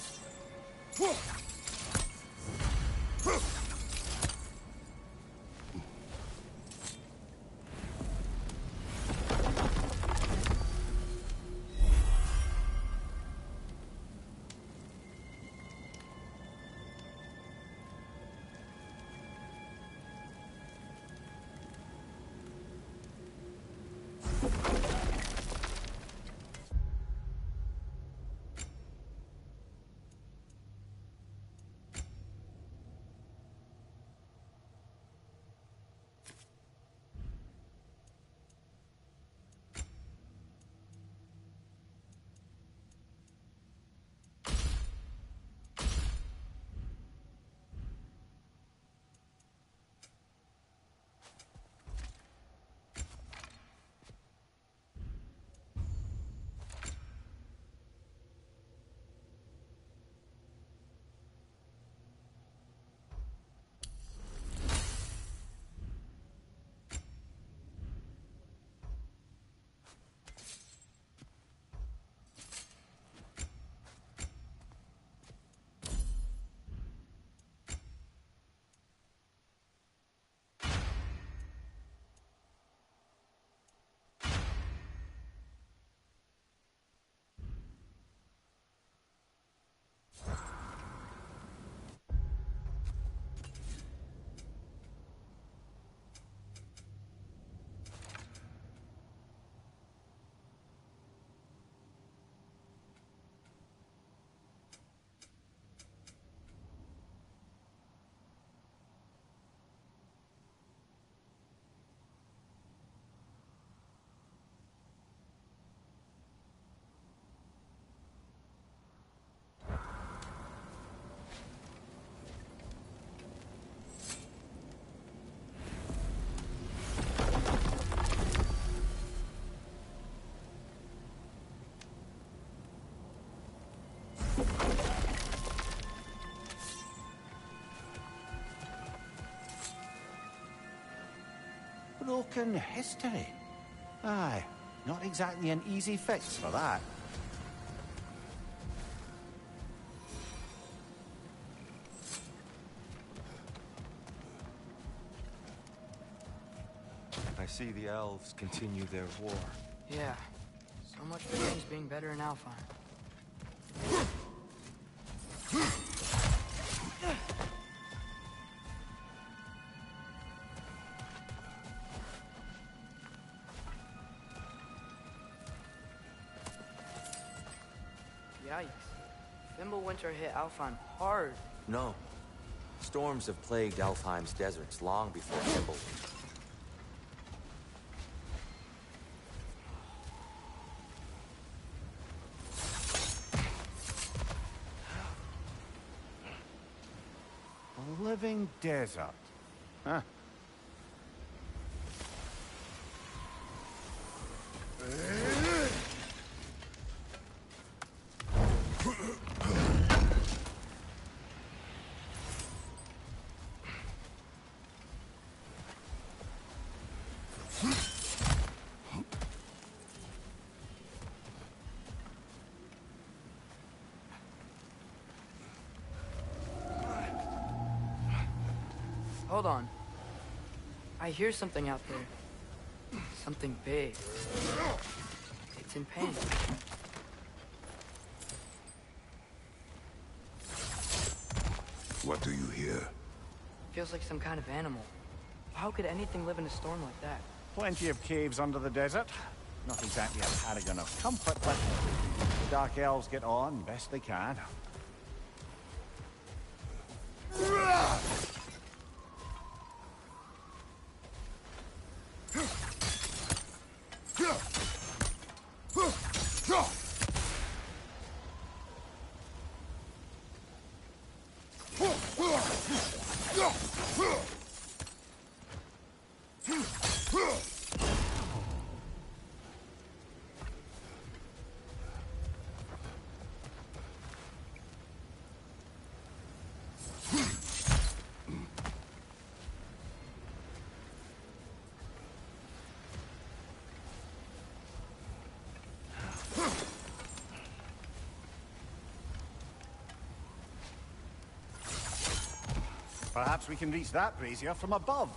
Broken history. Aye, not exactly an easy fix for that. I see the elves continue their war. Yeah, so much for things being better in Alfheim. Yikes. Fimbulwinter hit Alfheim hard. No. Storms have plagued Alfheim's deserts long before Fimbulwinter. A living desert. Huh. hold on. I hear something out there. Something big. It's in pain. What do you hear? Feels like some kind of animal. How could anything live in a storm like that? Plenty of caves under the desert. Not exactly a paragon of comfort, but the Dark Elves get on best they can. Perhaps we can reach that brazier from above.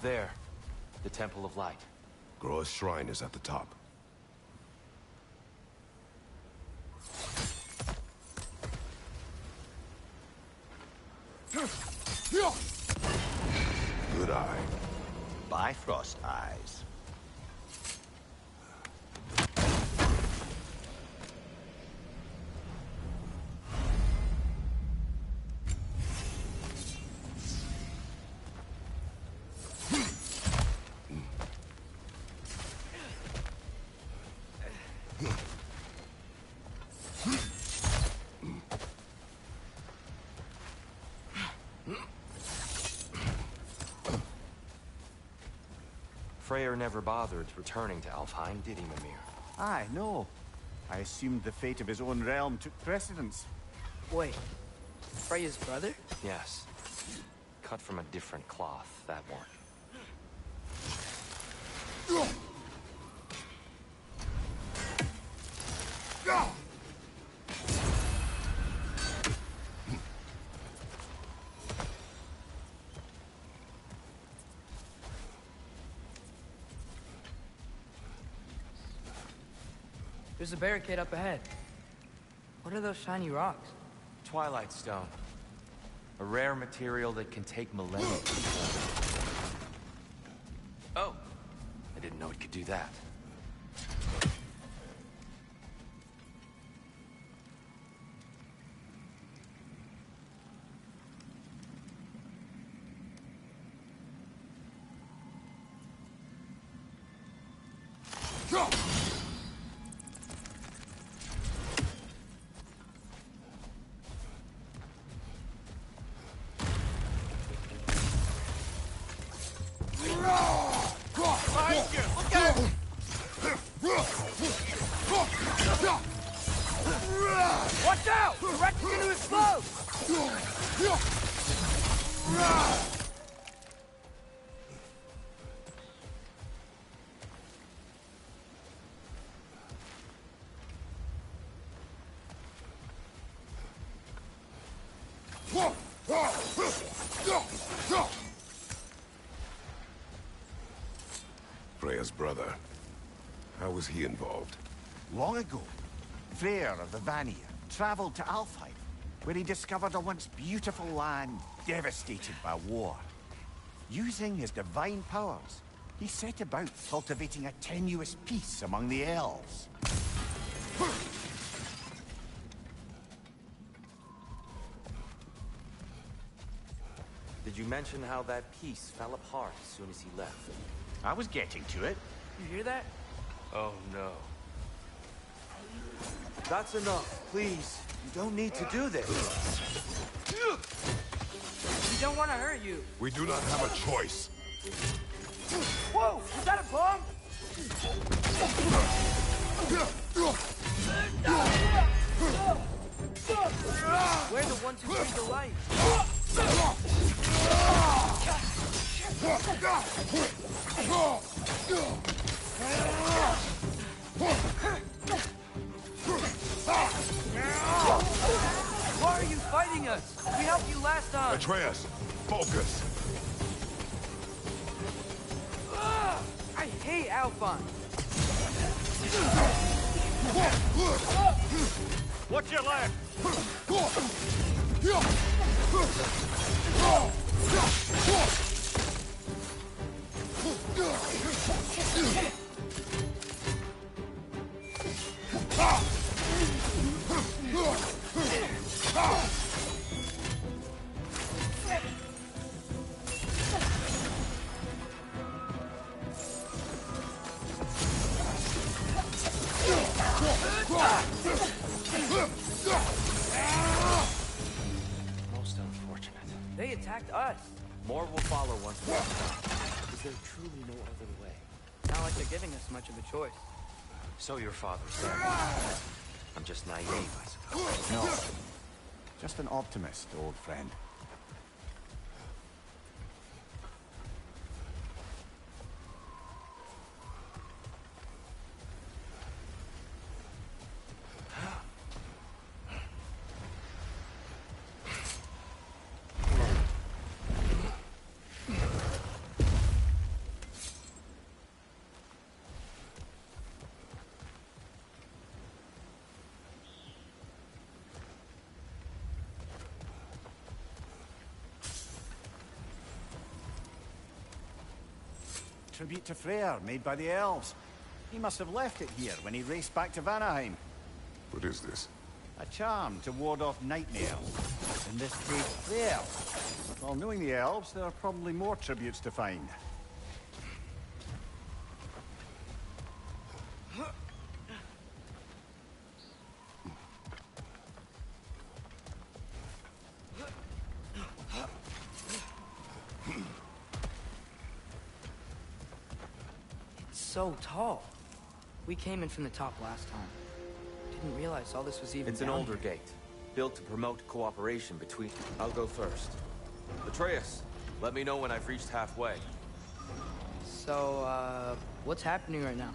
There. The Temple of Light. Groa's shrine is at the top. Good eye. Bifrost eyes. Freyr never bothered returning to Alfheim, did he, Mimir? Aye, no. I assumed the fate of his own realm took precedence. Wait, Freya's brother? Yes. Cut from a different cloth, that one. There's a barricade up ahead. What are those shiny rocks? Twilight Stone. A rare material that can take millennia to form. Oh! I didn't know it could do that. Watch out! The wreck is gonna explode! Freya's brother. How was he involved? Long ago, Freyr of the Vanir traveled to Alfheim, where he discovered a once beautiful land devastated by war. Using his divine powers, he set about cultivating a tenuous peace among the elves. Did you mention how that piece fell apart as soon as he left? I was getting to it. You hear that? Oh no. That's enough, please. You don't need to do this. We don't want to hurt you. We do not have a choice. Whoa! Is that a bomb? We're the ones who bring the light. Why are you fighting us? We helped you last time. Atreus, focus. I hate Alphon. Watch your left! Most unfortunate. They attacked us. More will follow once we're done. Is there truly no other way? Not like they're giving us much of a choice. So your father said. I'm just naive, I suppose. No. Just an optimist, old friend. Tribute to Freyr, made by the elves. He must have left it here when he raced back to Vanaheim. What is this? A charm to ward off nightmares. In this case, Freyr. Well, knowing the elves, there are probably more tributes to find. so tall. We came in from the top last time. Didn't realize all this was even It's an down older here. gate, built to promote cooperation between... I'll go first. Atreus, let me know when I've reached halfway. So, what's happening right now?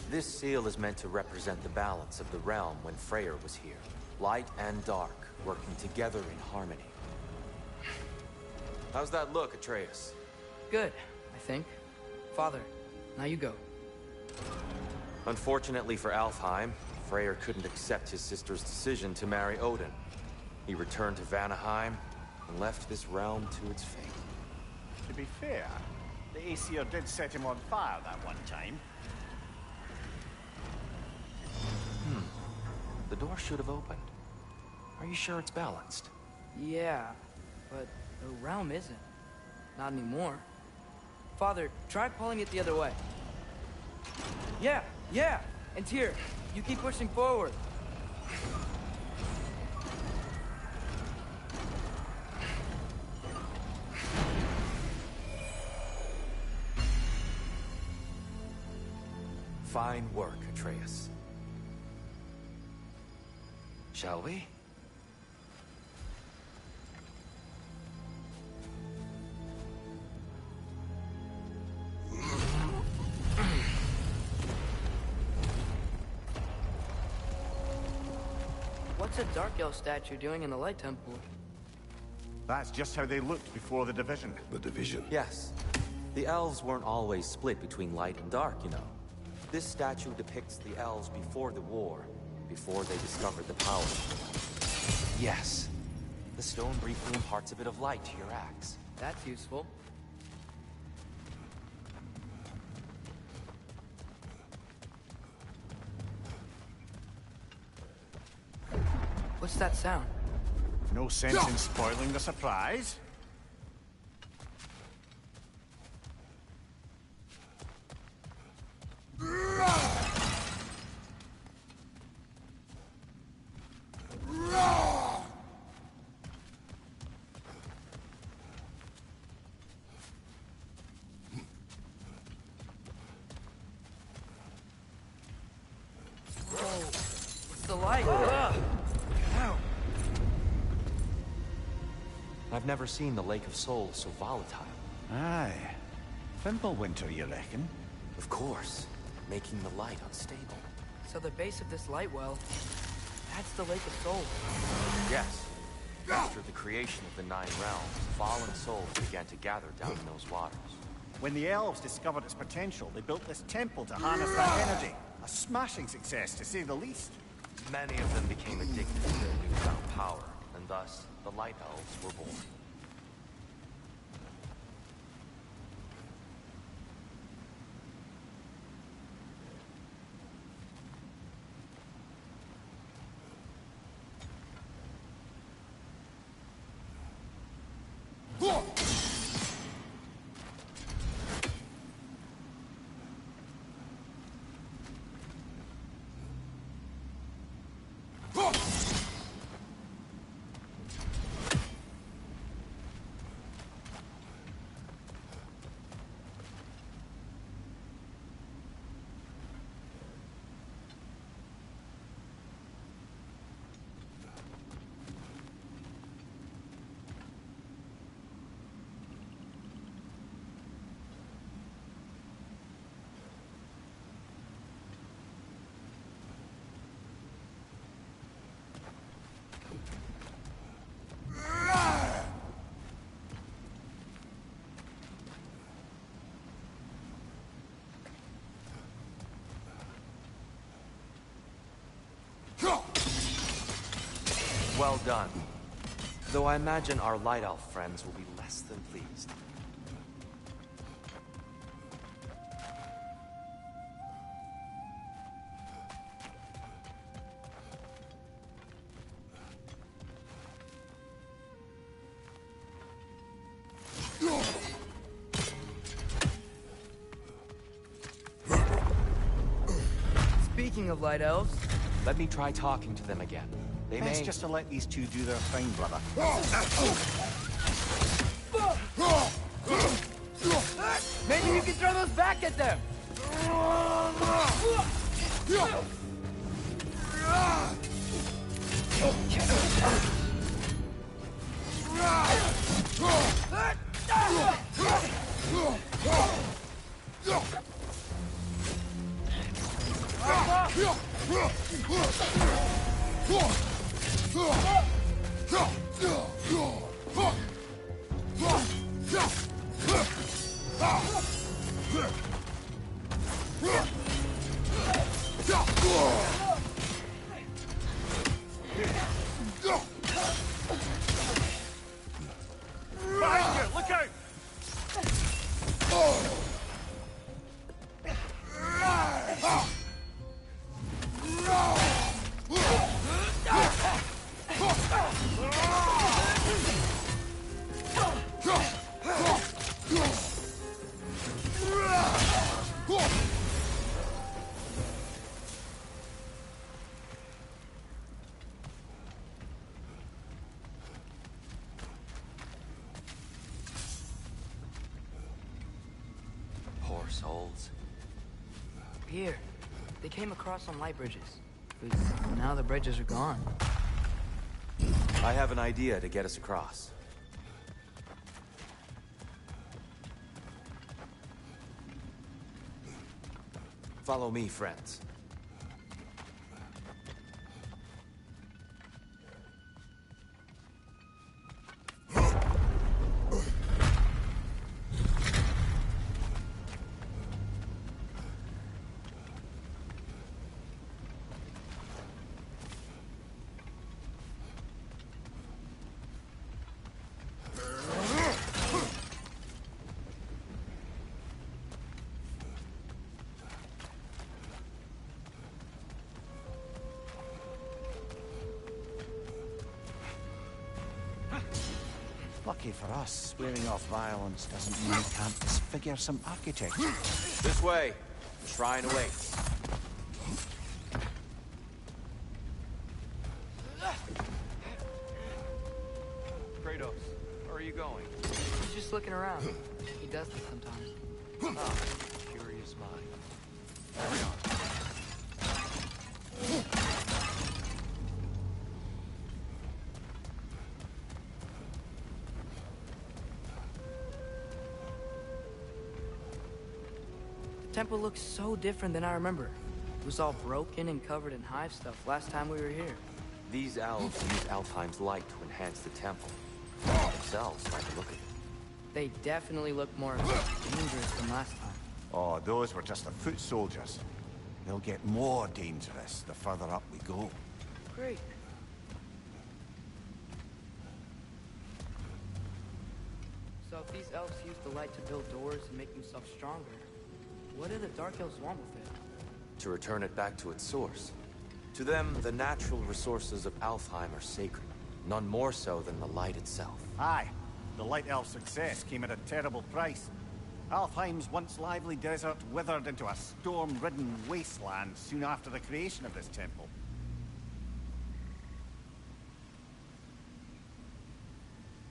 This seal is meant to represent the balance of the realm when Freyr was here. Light and dark, working together in harmony. How's that look, Atreus? Good, I think. Father, now you go. Unfortunately for Alfheim, Freyr couldn't accept his sister's decision to marry Odin. He returned to Vanaheim and left this realm to its fate. To be fair, the Aesir did set him on fire that one time. The door should have opened. Are you sure it's balanced? Yeah, but the realm isn't. Not anymore. Father, try pulling it the other way. Yeah! And here, you keep pushing forward. Fine work, Atreus. Shall we? What's a Dark Elf statue doing in the Light Temple? That's just how they looked before the division. The division. Yes. The elves weren't always split between light and dark, you know. This statue depicts the elves before the war, before they discovered the power. Yes. The stone briefly imparts a bit of light to your axe. That's useful. What's that sound? No sense in spoiling the surprise. It's the light. Ugh. Ow. I've never seen the Lake of Souls so volatile. Aye. Fimbulwinter, you reckon? Of course, making the light unstable. So the base of this light well, that's the Lake of Souls. Yes. After the creation of the Nine Realms, fallen souls began to gather down in those waters. When the elves discovered its potential, they built this temple to harness that energy. A smashing success, to say the least. Many of them became addicted to their newfound power, and thus, the Light Elves were born. Well done. Though I imagine our Light Elf friends will be less than pleased. Speaking of Light Elves, Let me try talking to them again. They Best may... just to let these two do their thing, brother. maybe you can throw those back at them! Behind you! Look out! Poor souls. Here. They came across on light bridges. But now the bridges are gone. I have an idea to get us across. Follow me, friends. Lucky for us, swearing off violence doesn't mean we can't disfigure some architecture. This way. The shrine awaits. Kratos, where are you going? He's just looking around. He does this sometimes. Ah, curious mind. The temple looks so different than I remember. It was all broken and covered in hive stuff last time we were here. These elves use Alfheim's light to enhance the temple. Themselves by the look of it. They definitely look more dangerous than last time. Oh, those were just the foot soldiers. They'll get more dangerous the further up we go. Great. So if these elves use the light to build doors and make themselves stronger, what do the Dark Elves want with it? To return it back to its source. To them, the natural resources of Alfheim are sacred. None more so than the light itself. Aye. The Light Elf success came at a terrible price. Alfheim's once lively desert withered into a storm-ridden wasteland soon after the creation of this temple.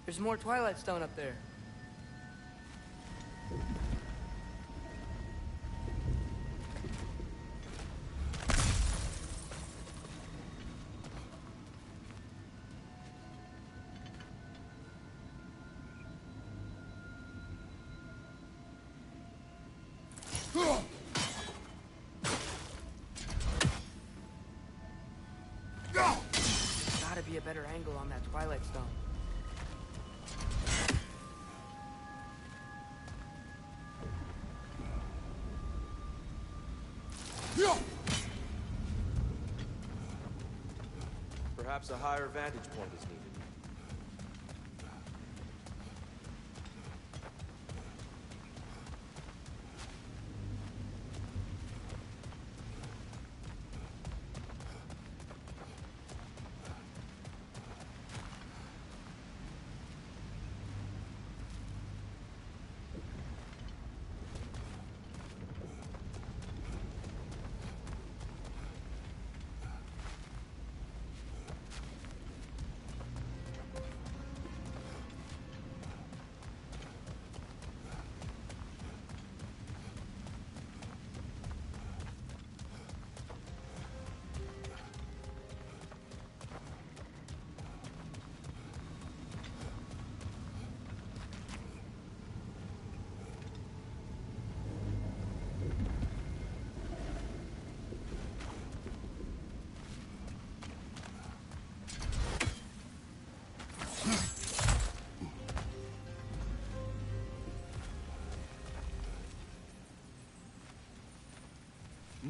There's more Twilight Stone up there. Gotta be a better angle on that Twilight Stone. Perhaps a higher vantage point is needed.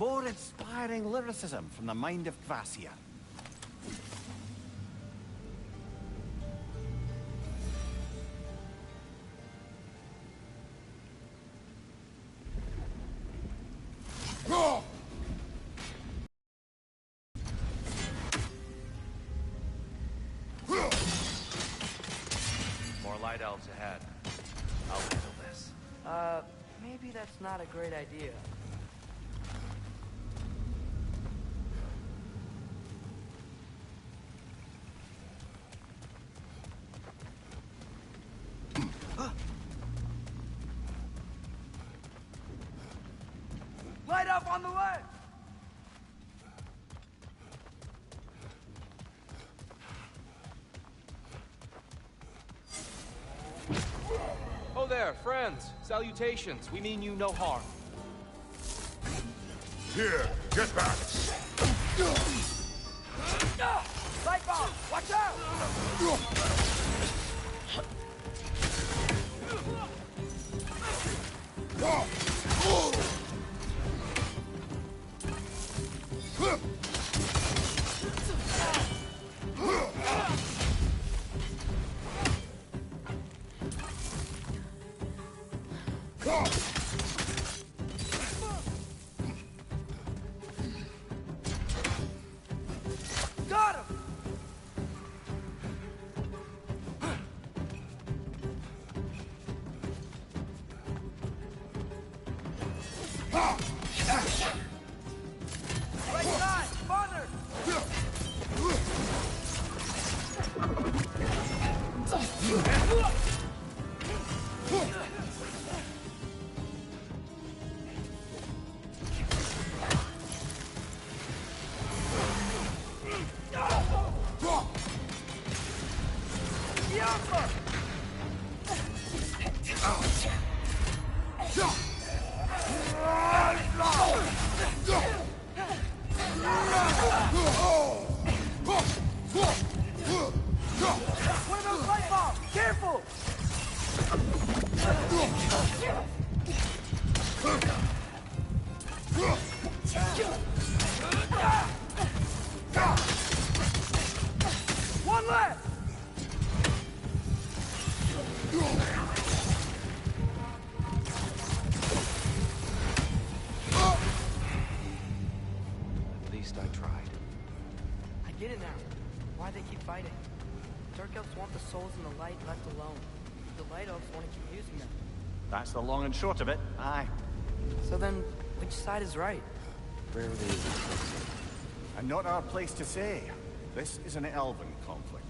More inspiring lyricism from the mind of Gracia. More light elves ahead. I'll handle this. Maybe that's not a great idea. Light up on the way! Oh there, friends. Salutations. We mean you no harm. Here, get back. Light bomb! Watch out! Got him! Right side! Farther! One of those light bombs! Careful! One left! At least I tried. I get it now. Why they keep fighting. Dark elves want the souls in the light left alone. The light elves want to keep using them. That's the long and short of it. Aye. So then, which side is right? Rarely is it. And not our place to say. This is an elven conflict.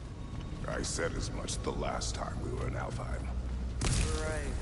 I said as much the last time we were in Alfheim. Right.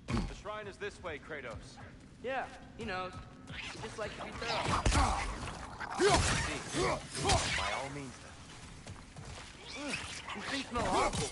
The shrine is this way, Kratos. Yeah, he knows. He just likes to be thorough. See, by all means, then. These things smell awful.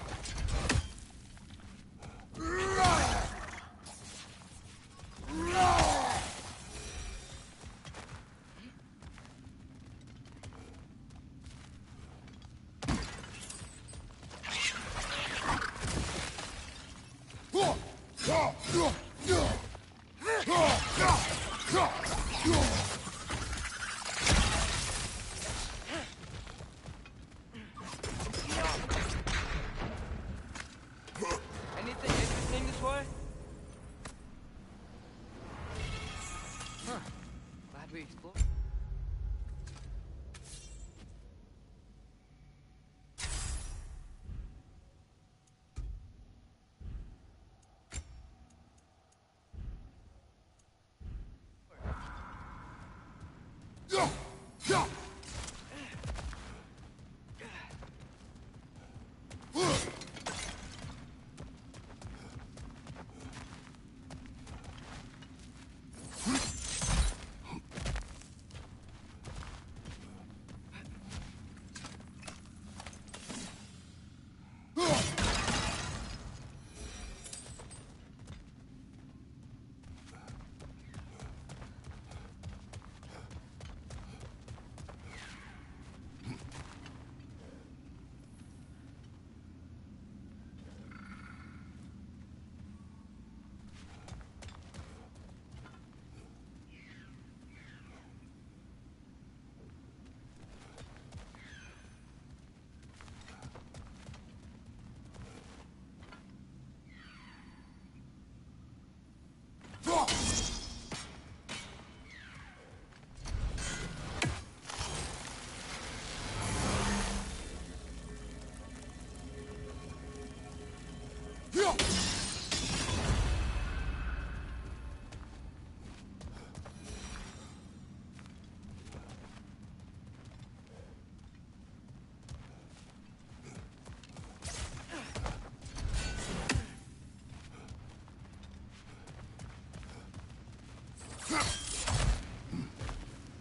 Anything interesting this way? Huh. Glad we explored.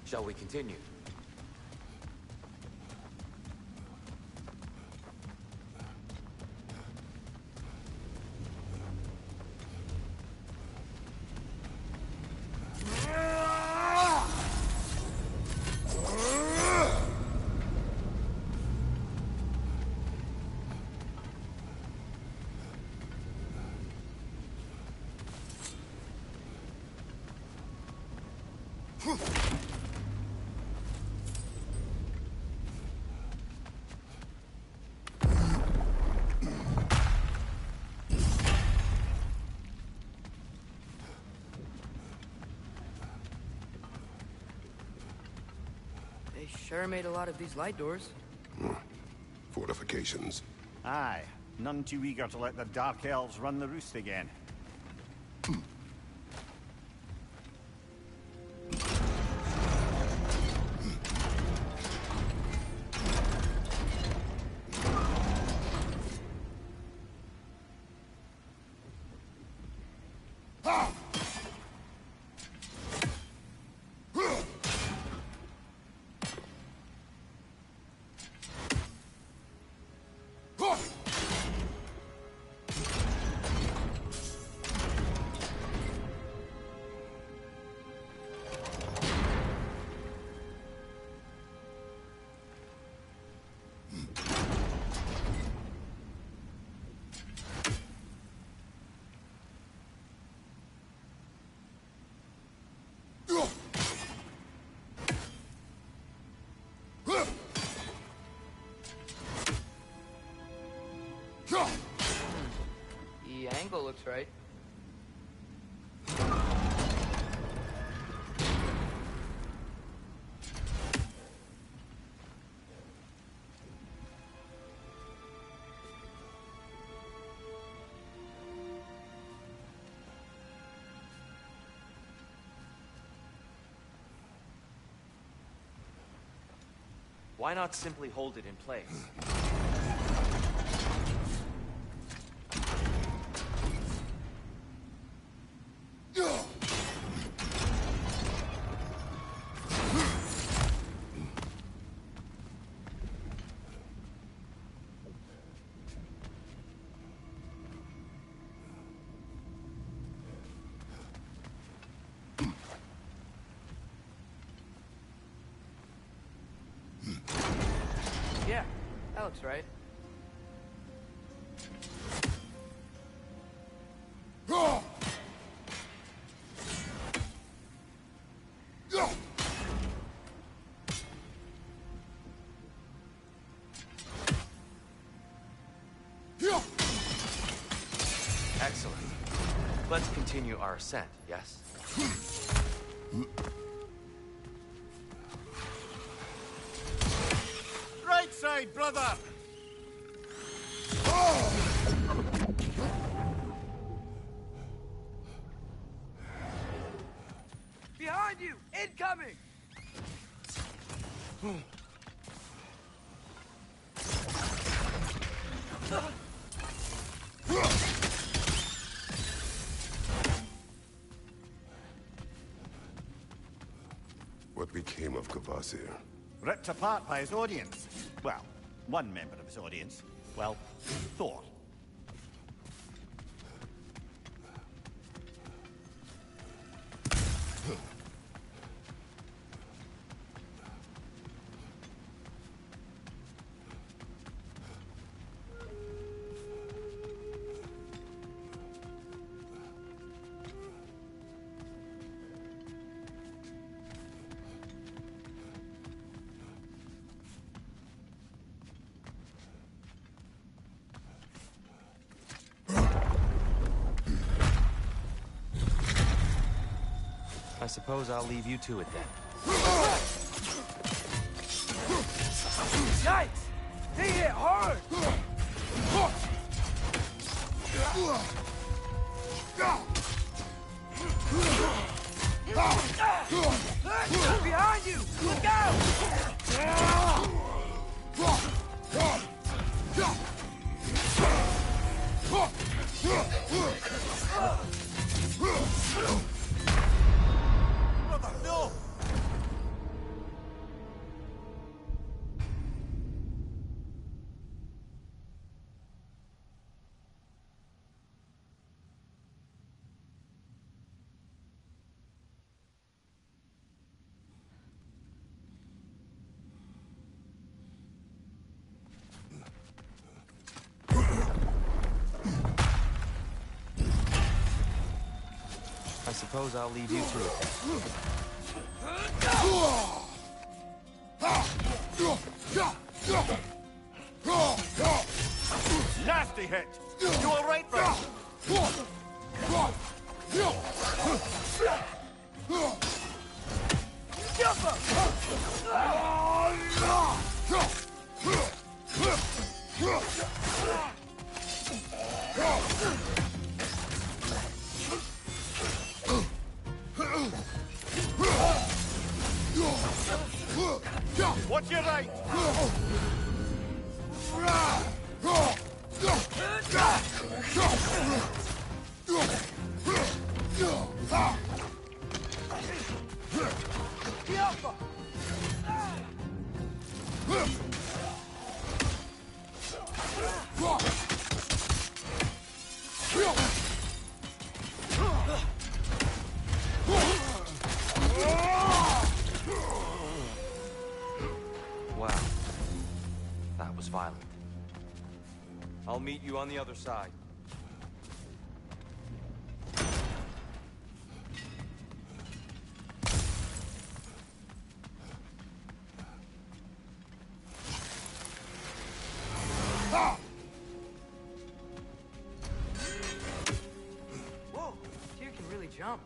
Shall we continue? They sure made a lot of these light doors. Fortifications. Aye, none too eager to let the Dark Elves run the roost again. The angle looks right. Why not simply hold it in place? That looks right. Excellent. Let's continue our ascent, yes? Right side, brother! Behind you! Incoming! What became of Kvasir? Ripped apart by his audience. Well, one member of his audience. Well, Thor. I suppose I'll leave you to it then. Yikes! He hit hard! Behind you! Look out! Brother, no! I suppose I'll leave you to it then. Nasty hit! You all right, bro? Watch your right! Wow. That was violent. I'll meet you on the other side. Whoa! Deer can really jump.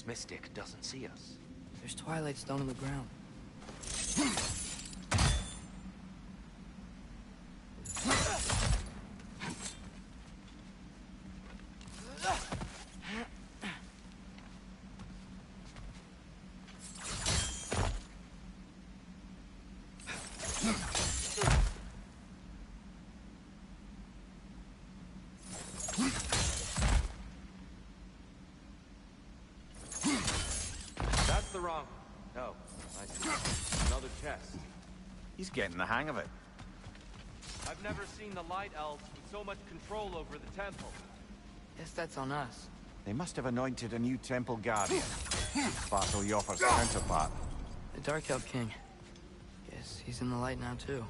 mystic doesn't see us. There's twilight stone on the ground. That's the wrong... No, I see. Another chest. He's getting the hang of it. I've never seen the Light Elves with so much control over the temple. Guess that's on us. They must have anointed a new temple guardian. Battle Yoffer's counterpart. The Dark Elf King. Guess he's in the light now, too.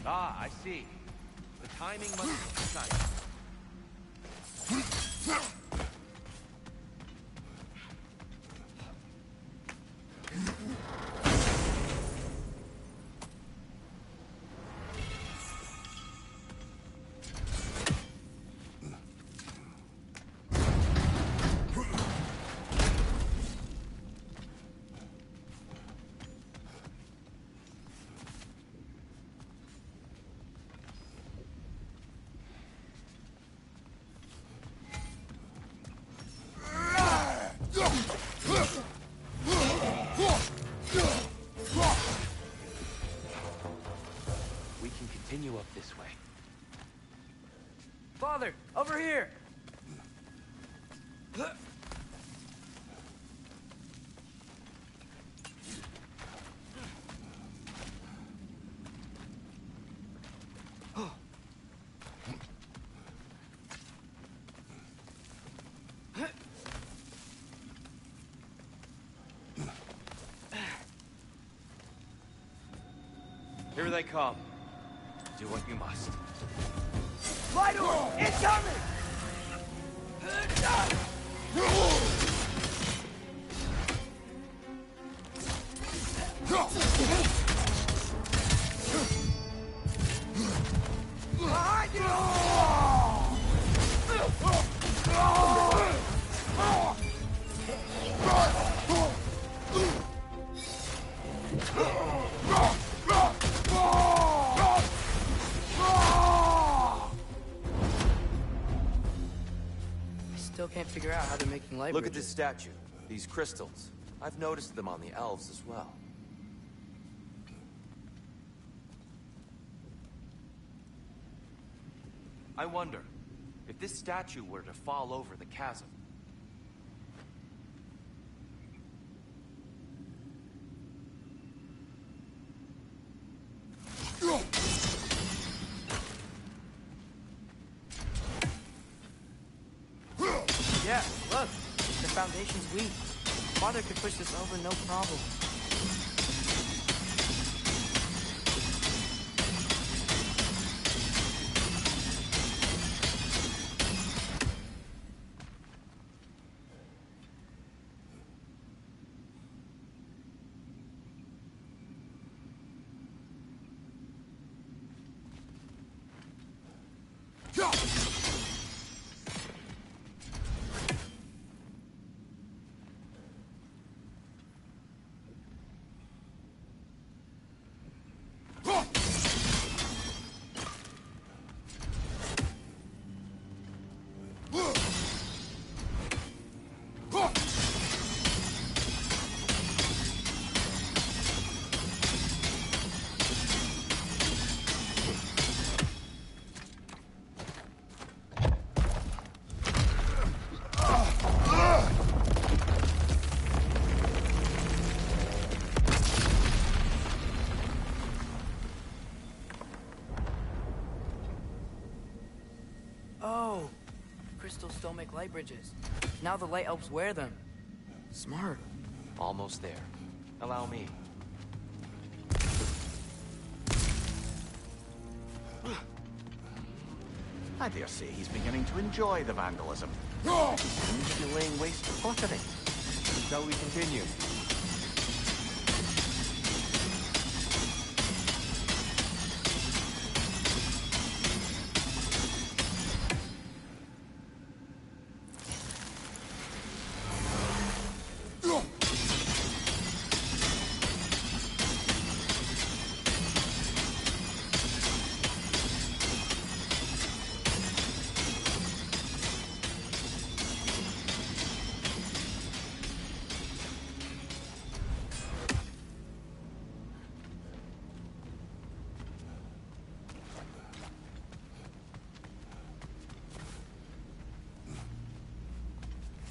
Ah, I see. The timing must be precise. We can continue up this way. Father, over here! Here they come. Do what you must. Light door! Incoming! Behind Still can't figure out how they're making light Look at bridges. this statue. These crystals. I've noticed them on the elves as well. I wonder, if this statue were to fall over the chasm, Yeah, look. The foundation's weak. Father could push this over no problem. Oh, crystals still make light bridges. Now the light elves wear them. Smart. almost there. Allow me. I dare say he's beginning to enjoy the vandalism. He seems to be laying waste to pottery. Shall we continue?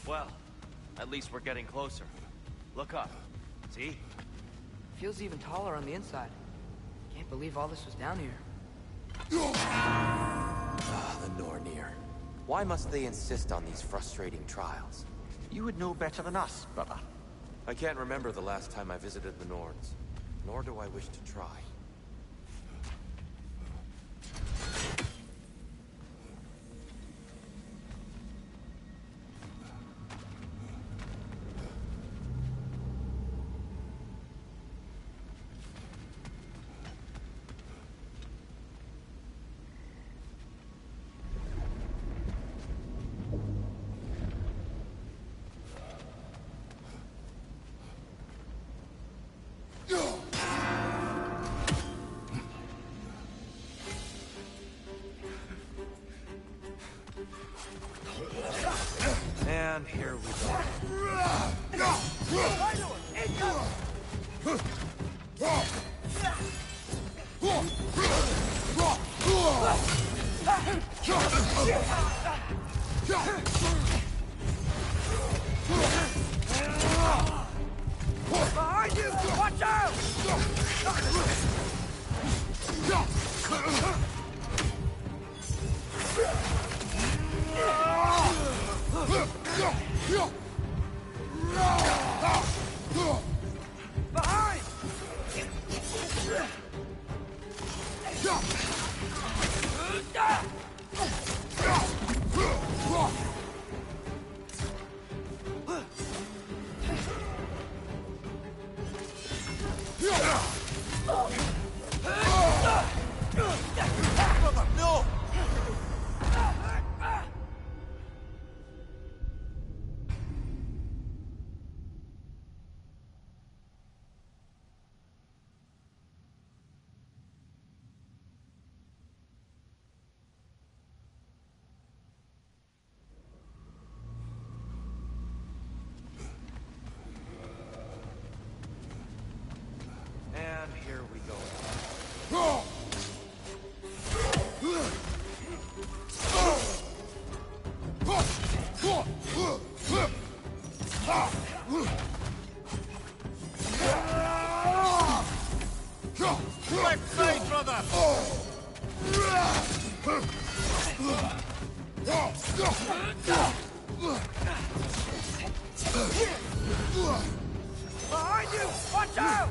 Well, at least we're getting closer. Look up. See? Feels even taller on the inside. Can't believe all this was down here. The Nornir. Why must they insist on these frustrating trials? You would know better than us, brother. I can't remember the last time I visited the Norns, nor do I wish to try. And here we go. Behind you! Watch out! Behind! No! And here we go. Left side, brother! Behind you! Watch out!